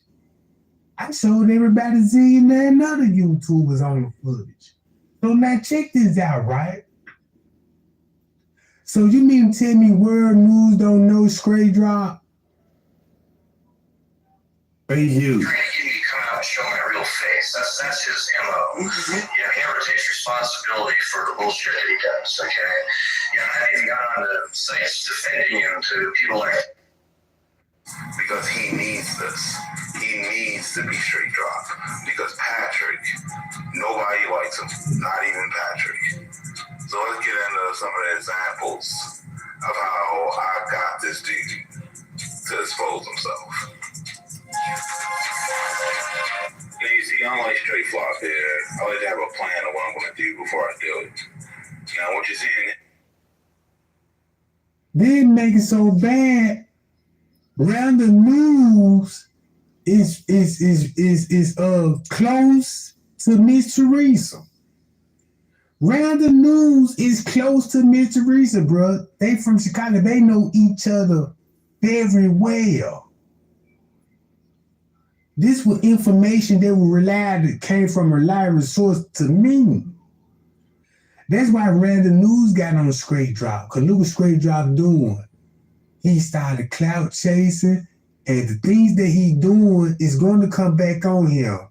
I showed everybody Zillionaire and other YouTubers on the footage. So now check this out, right? So you mean to tell me World News don't know Straight Drop? Hey, you. Show my real face. That's his MO. Mm-hmm. Yeah, he never takes responsibility for the bullshit that he does, okay? Yeah, I haven't even got on the sites defending him to people like because he needs this. He needs to be Straight Drop. Because Patrick, nobody likes him. Not even Patrick. So let's get into some of the examples of how I got this dude to expose himself. You see, I don't like straight flop here. I like to have a plan of what I'm going to do before I do it. Now, what you're seeing... They make it so bad. Random News is close to Miss Teresa. Random News is close to Miss Teresa, bro. They from Chicago. They know each other very well. This was information that came from a reliable source to me. That's why Random News got on Straight Drop. Because look what Straight Drop doing. He started clout chasing, and the things that he doing is going to come back on him.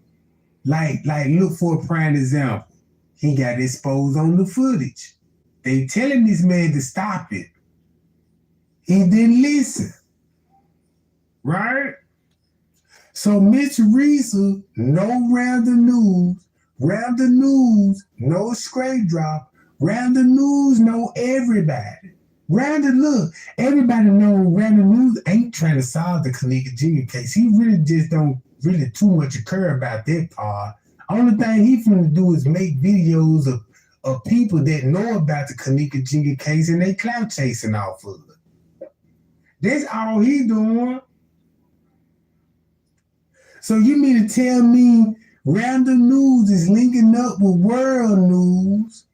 Like look for a prime example. He got exposed on the footage. They telling this man to stop it. He didn't listen. Right? So Miss Teresa, no Random News, no Straight Drop, Random News know everybody. Everybody know Random News ain't trying to solve the Kenneka Jenkins case. He really just don't really too much care about that part. Only thing he finna do is make videos of people that know about the Kenneka Jenkins case and they clout chasing off of it. That's all he doing. So you mean to tell me Random News is linking up with World News?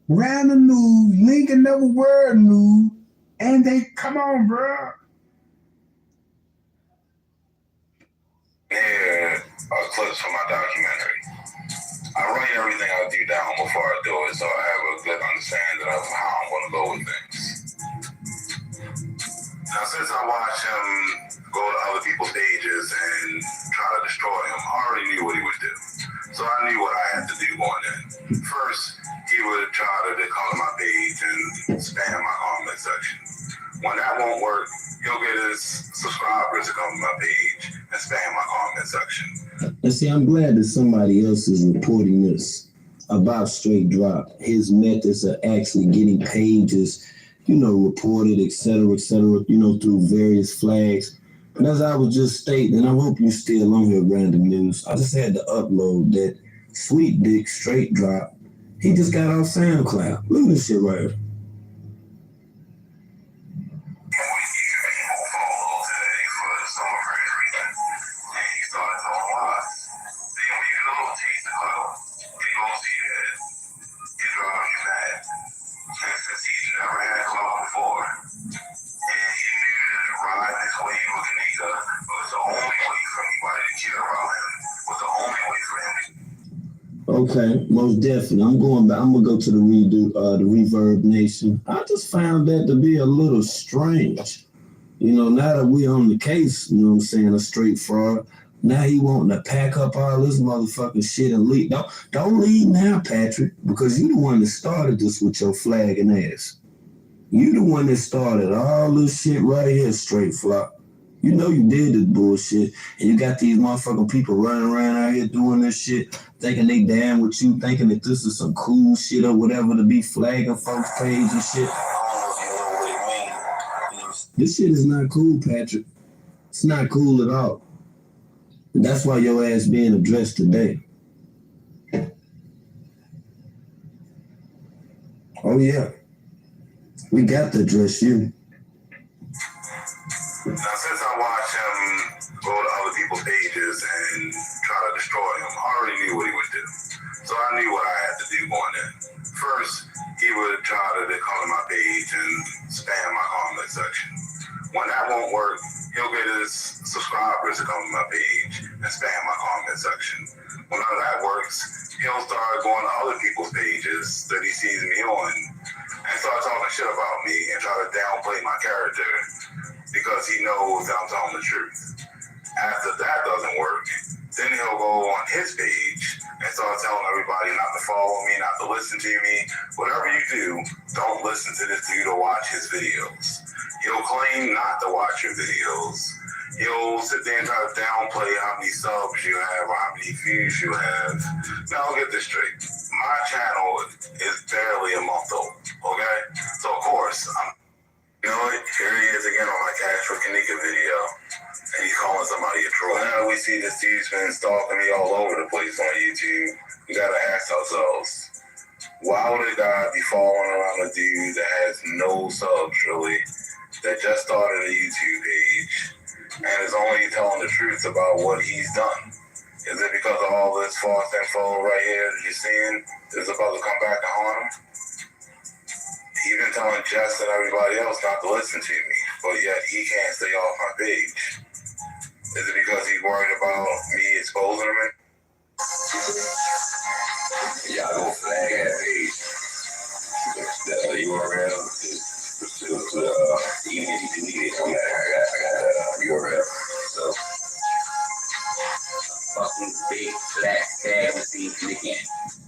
Random News linking up with World News, and they come on, bro. Yeah, clips from my documentary. I write everything I do down before I do it, so I have a good understanding of how I'm going to go with things. Now, since I watched him go to other people's pages and try to destroy him, I already knew what he would do. So I knew what I had to do going in. First, he would try to come to my page and spam my comment section. When that won't work, he'll get his subscribers to come to my page and spam my comment section. And see, I'm glad that somebody else is reporting this about Straight Drop. His methods of actually getting pages, reported, et cetera, through various flags. And as I was just stating, and I hope you're still on here, Random News, I just had to upload that Sweet Dick Straight Drop. He just got off SoundCloud. Look at this shit right here. Okay, most definitely. I'm going back. I'm gonna go to the Reverb Nation. I just found that to be a little strange. Now that we on the case, a straight fraud. Now he wanting to pack up all this motherfucking shit and leave. Don't leave now, Patrick, because you the one that started this with your flagging ass. You the one that started all this shit right here, Straight Flop. You know you did this bullshit, and you got these motherfucking people running around out here doing this shit, thinking they down with you, thinking that this is some cool shit or whatever to be flagging folks' page and shit. This shit is not cool, Patrick. It's not cool at all. And that's why your ass being addressed today. Oh yeah, we got to address you. Now, since I watched him go to other people's pages and try to destroy him, I already knew what he would do. So I knew what I had to do going in. First, he would try to come to my page and spam my comment section. When that won't work, he'll get his subscribers to come to my page and spam my comment section. When none of that works, he'll start going to other people's pages that he sees me on and start talking shit about me and try to downplay my character because he knows that I'm telling the truth. After that doesn't work, then he'll go on his page and start telling everybody not to follow me, not to listen to me. Whatever you do, don't listen to this dude or watch his videos. He'll claim not to watch your videos. He'll sit there and try to downplay how many subs you have or how many views you have. Now, I'll get this straight. My channel is barely a month old, okay? So, of course, you know what? Here he is again on my Cash for Kenneka video. And he's calling somebody a troll. Now we see this dude's been stalking me all over the place on YouTube. We gotta ask ourselves, why would a guy be following around a dude that has no subs, really, that just started a YouTube page, and is only telling the truth about what he's done? Is it because of all this false info right here that you're seeing is about to come back and haunt him? He's been telling Jess and everybody else not to listen to me, but yet he can't stay off my page. Is it because he's worried about me exposing him? Yeah, I go flag that page. The URL even if you delete it, I got URL. So fucking big black tag machine again.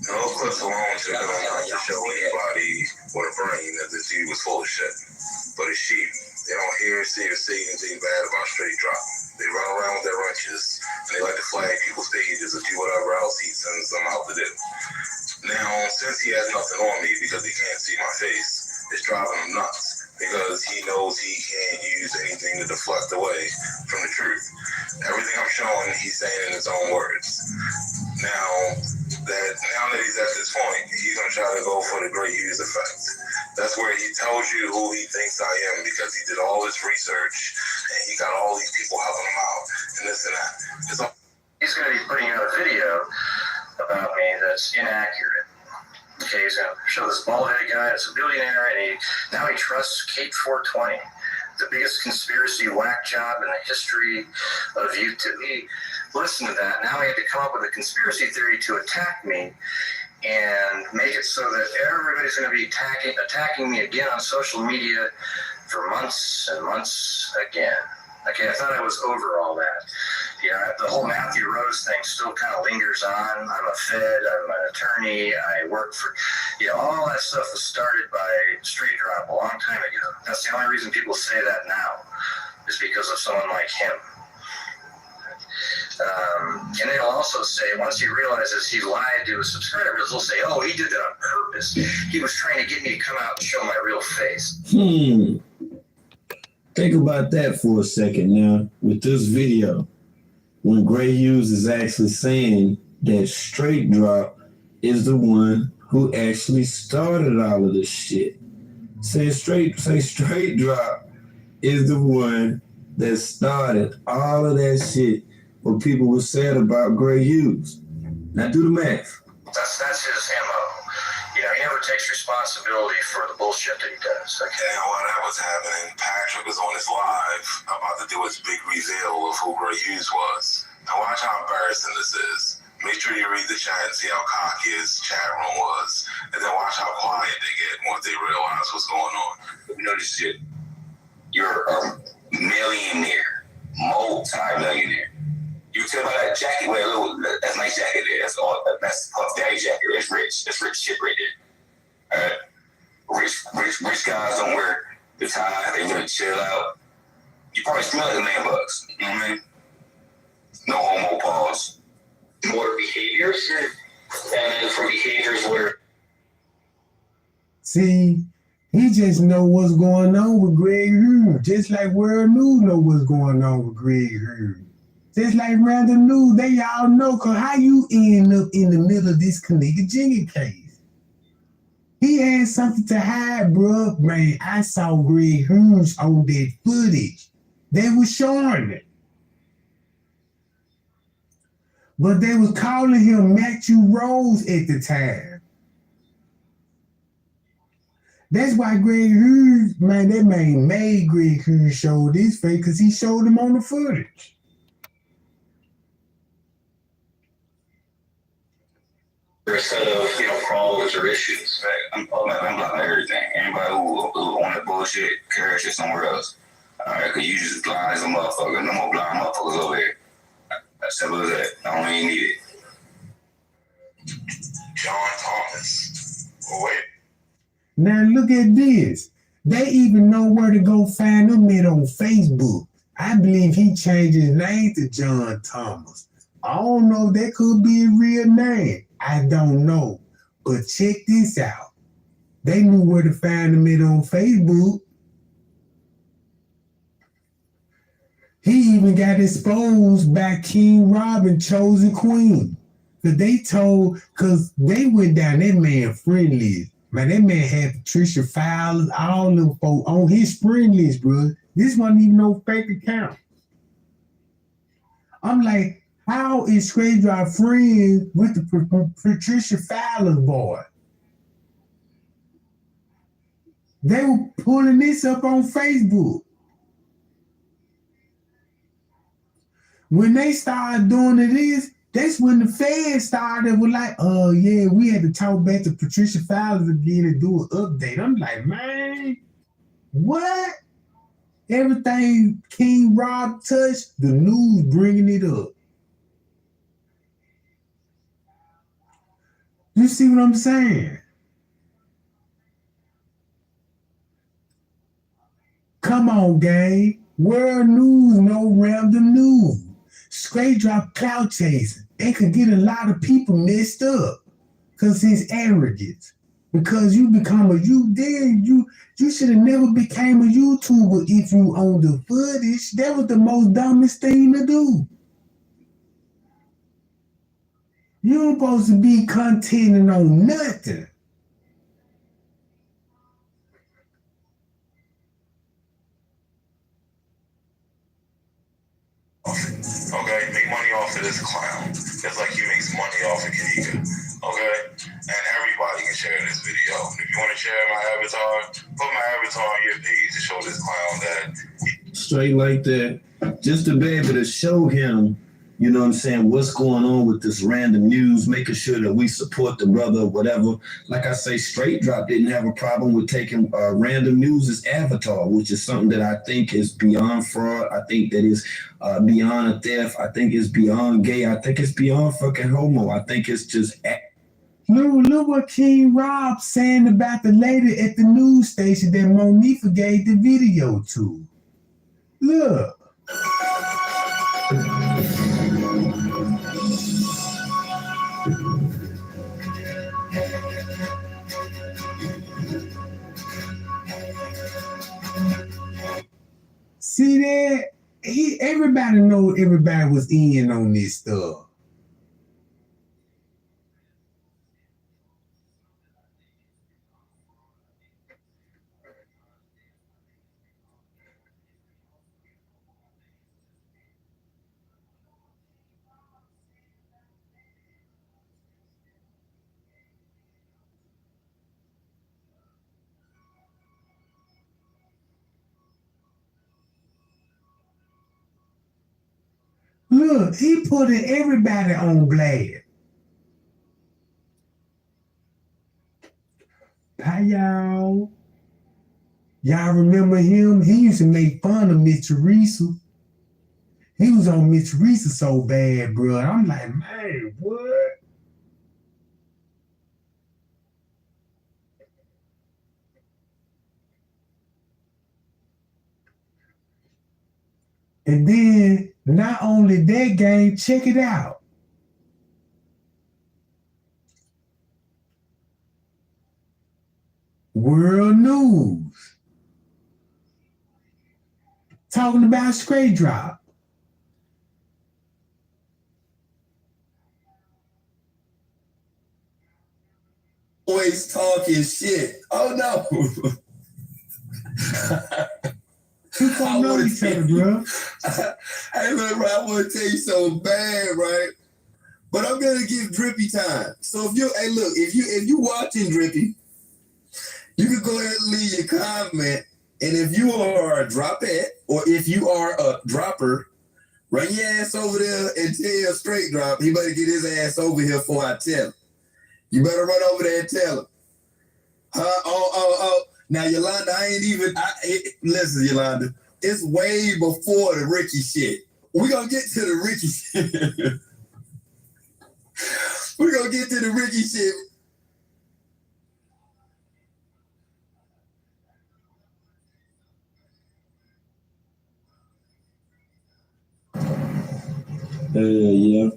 No clips alone should have been to show anybody with a brain that this dude was full of shit. But it's sheep. They don't hear, see, or say anything bad about straight drop. They run around with their wrenches, and they like to flag people's pages or do whatever else he sends them out to do. Now, since he has nothing on me because he can't see my face, it's driving him nuts because he knows he can't use anything to deflect away from the truth. Everything I'm showing, he's saying in his own words. Now that he's at this point, he's gonna try to go for the great use effect. That's where he tells you who he thinks I am because he did all this research and he got all these people helping him out and this and that. He's going to be putting out a video about me that's inaccurate. Okay, he's going to show this bald-headed guy that's a billionaire, and now he trusts Kate 420, the biggest conspiracy whack job in the history of YouTube. He listened to that. Now he had to come up with a conspiracy theory to attack me and make it so that everybody's going to be attacking me again on social media for months and months again. Okay, I thought I was over all that. Yeah, the whole Matthew Rose thing still kind of lingers on. I'm a Fed, I'm an attorney, I work for, all that stuff was started by Straight Drop a long time ago. That's the only reason people say that now, is because of someone like him. And they'll also say, once he realizes he lied to his subscribers, they'll say, oh, he did that on purpose. He was trying to get me to come out and show my real face. Think about that for a second now with this video. When Gray Hughes is actually saying that Straight Drop is the one who actually started all of this shit. Say Straight Drop is the one that started all of that shit what people were saying about Gray Hughes. Now do the math. That's his MO. He never takes responsibility for the bullshit that he does. Okay. And while that was happening, Patrick was on his live about to do his big reveal of who Gray Hughes was. Now watch how embarrassing this is. Make sure you read the chat and see how cocky his chat room was. And then watch how quiet they get once they realize what's going on. You know this shit. You're a millionaire, multi-millionaire. You tell me that jacket, that's a nice jacket there. That's Puff Daddy jacket. That's rich. That's rich shit right there. All right. Rich guys don't wear the tie. They want to chill out. You probably smell like $1 million. You know what I mean? No homo pause. More behaviors, and then for behaviors where. See, he just know what's going on with Greg Hughes, just like World News know what's going on with Greg Hughes. Just like Random News, they all know, because how you end up in the middle of this Kenneka Jenkins case? He had something to hide, bro. Man, I saw Greg Hughes on that footage. They were showing it. But they was calling him Matthew Rose at the time. That's why Greg Hughes, man, that man made Greg Hughes show this face because he showed him on the footage. Instead of problems or issues, right? I'm blocking everything. Anybody who on that bullshit, carry shit somewhere else. All right, because you just blind as a motherfucker. No more blind motherfuckers over here. As simple as that. I don't even need it. John Thomas. Wait. Now look at this. They even know where to go find him at on Facebook. I believe he changed his name to John Thomas. I don't know if that could be a real name. I don't know. But check this out. They knew where to find him at on Facebook. He even got exposed by King Robin, Chosen Queen. Because they went down that man friend list. Man, that man had Patricia Fowler, all them folks on his friend list, bro. This wasn't even no fake account. I'm like, How is Straight Drop friends with the Patricia Fowler boy? They were pulling this up on Facebook. When they started doing this, that's when the feds started with like, oh yeah, we had to talk back to Patricia Fowler again and do an update. I'm like, man, what? Everything King Rob touched, the news bringing it up. You see what I'm saying? Come on, gang. World news, no random news. Straight Drop clout chasing. It could get a lot of people messed up because his arrogance. Because you become you should have never became a YouTuber if you owned the footage. That was the most dumbest thing to do. You don't supposed to be contenting on nothing. Okay, make money off of this clown. Just like he makes money off of Kenneka. Okay? And everybody can share this video. If you want to share my avatar, put my avatar on your page to show this clown that. Straight like that. Just to be able to show him, you know what I'm saying, what's going on with this random news, making sure that we support the brother or whatever. Like I say, Straight Drop didn't have a problem with taking random news as avatar, which is something that I think is beyond fraud. I think that is beyond a theft. I think it's beyond gay. I think it's beyond fucking homo. I think it's just... Look what King Rob saying about the lady at the news station that Monifa gave the video to. Look. See that? Everybody know everybody was in on this stuff. Look, he putting everybody on blast. Hi, y'all. Y'all remember him? He used to make fun of Miss Teresa. He was on Miss Teresa so bad, bro. I'm like, man, what? And then, not only that, gang, check it out. World news. Talking about Straight Drop. Always talking shit. Oh, no. I know each other, bro. Hey, look, bro, I want to tell you something bad, right? But I'm gonna give Drippy time. So if you watching Drippy, you can go ahead and leave your comment. And if you are a dropette or if you are a dropper, run your ass over there and tell Straight Drop he better get his ass over here before I tell him. You better run over there and tell him. Oh. Now, Yolanda, listen, Yolanda, it's way before the Ricky shit. We're going to get to the Ricky shit. We're going to get to the Ricky shit. Yeah.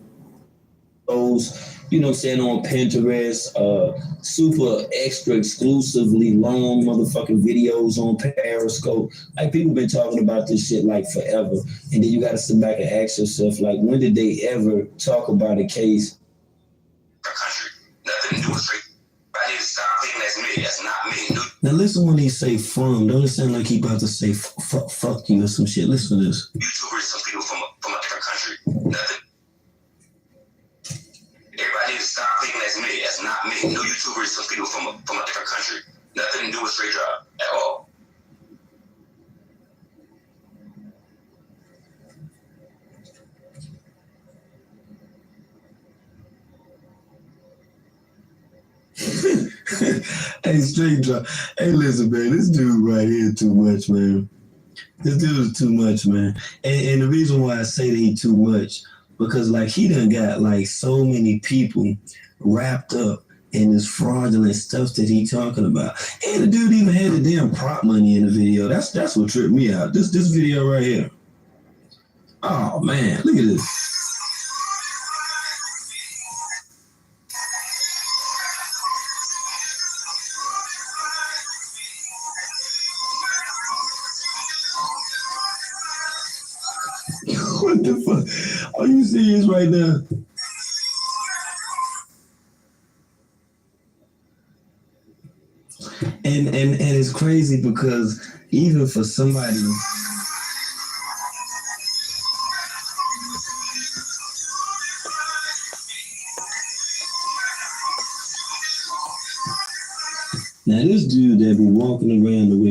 Those, you know what I'm saying, on Pinterest, super extra exclusively long motherfucking videos on Periscope. Like, people been talking about this shit like forever. And then you got to sit back and ask yourself, like, when did they ever talk about a case? Nothing to do with Straight. I need to stop thinking that's me. That's not me. Now listen when he say from. Don't it sound like he about to say fuck you or some shit? Listen to this. YouTubers, some people from a different country. Nothing. not many. No YouTubers, some people from a different country. Nothing to do with Straight Drop at all. Hey, Straight Drop. Hey, listen, man, this dude right here too much, man. This dude is too much, man. And the reason why I say that he too much, because like he done got like so many people wrapped up in this fraudulent stuff that he talking about. And the dude even had the damn prop money in the video. That's what tripped me out. This video right here. Oh man, look at this. What the fuck? Are you serious right now? And it's crazy because even for somebody. Now this dude that be walking around the way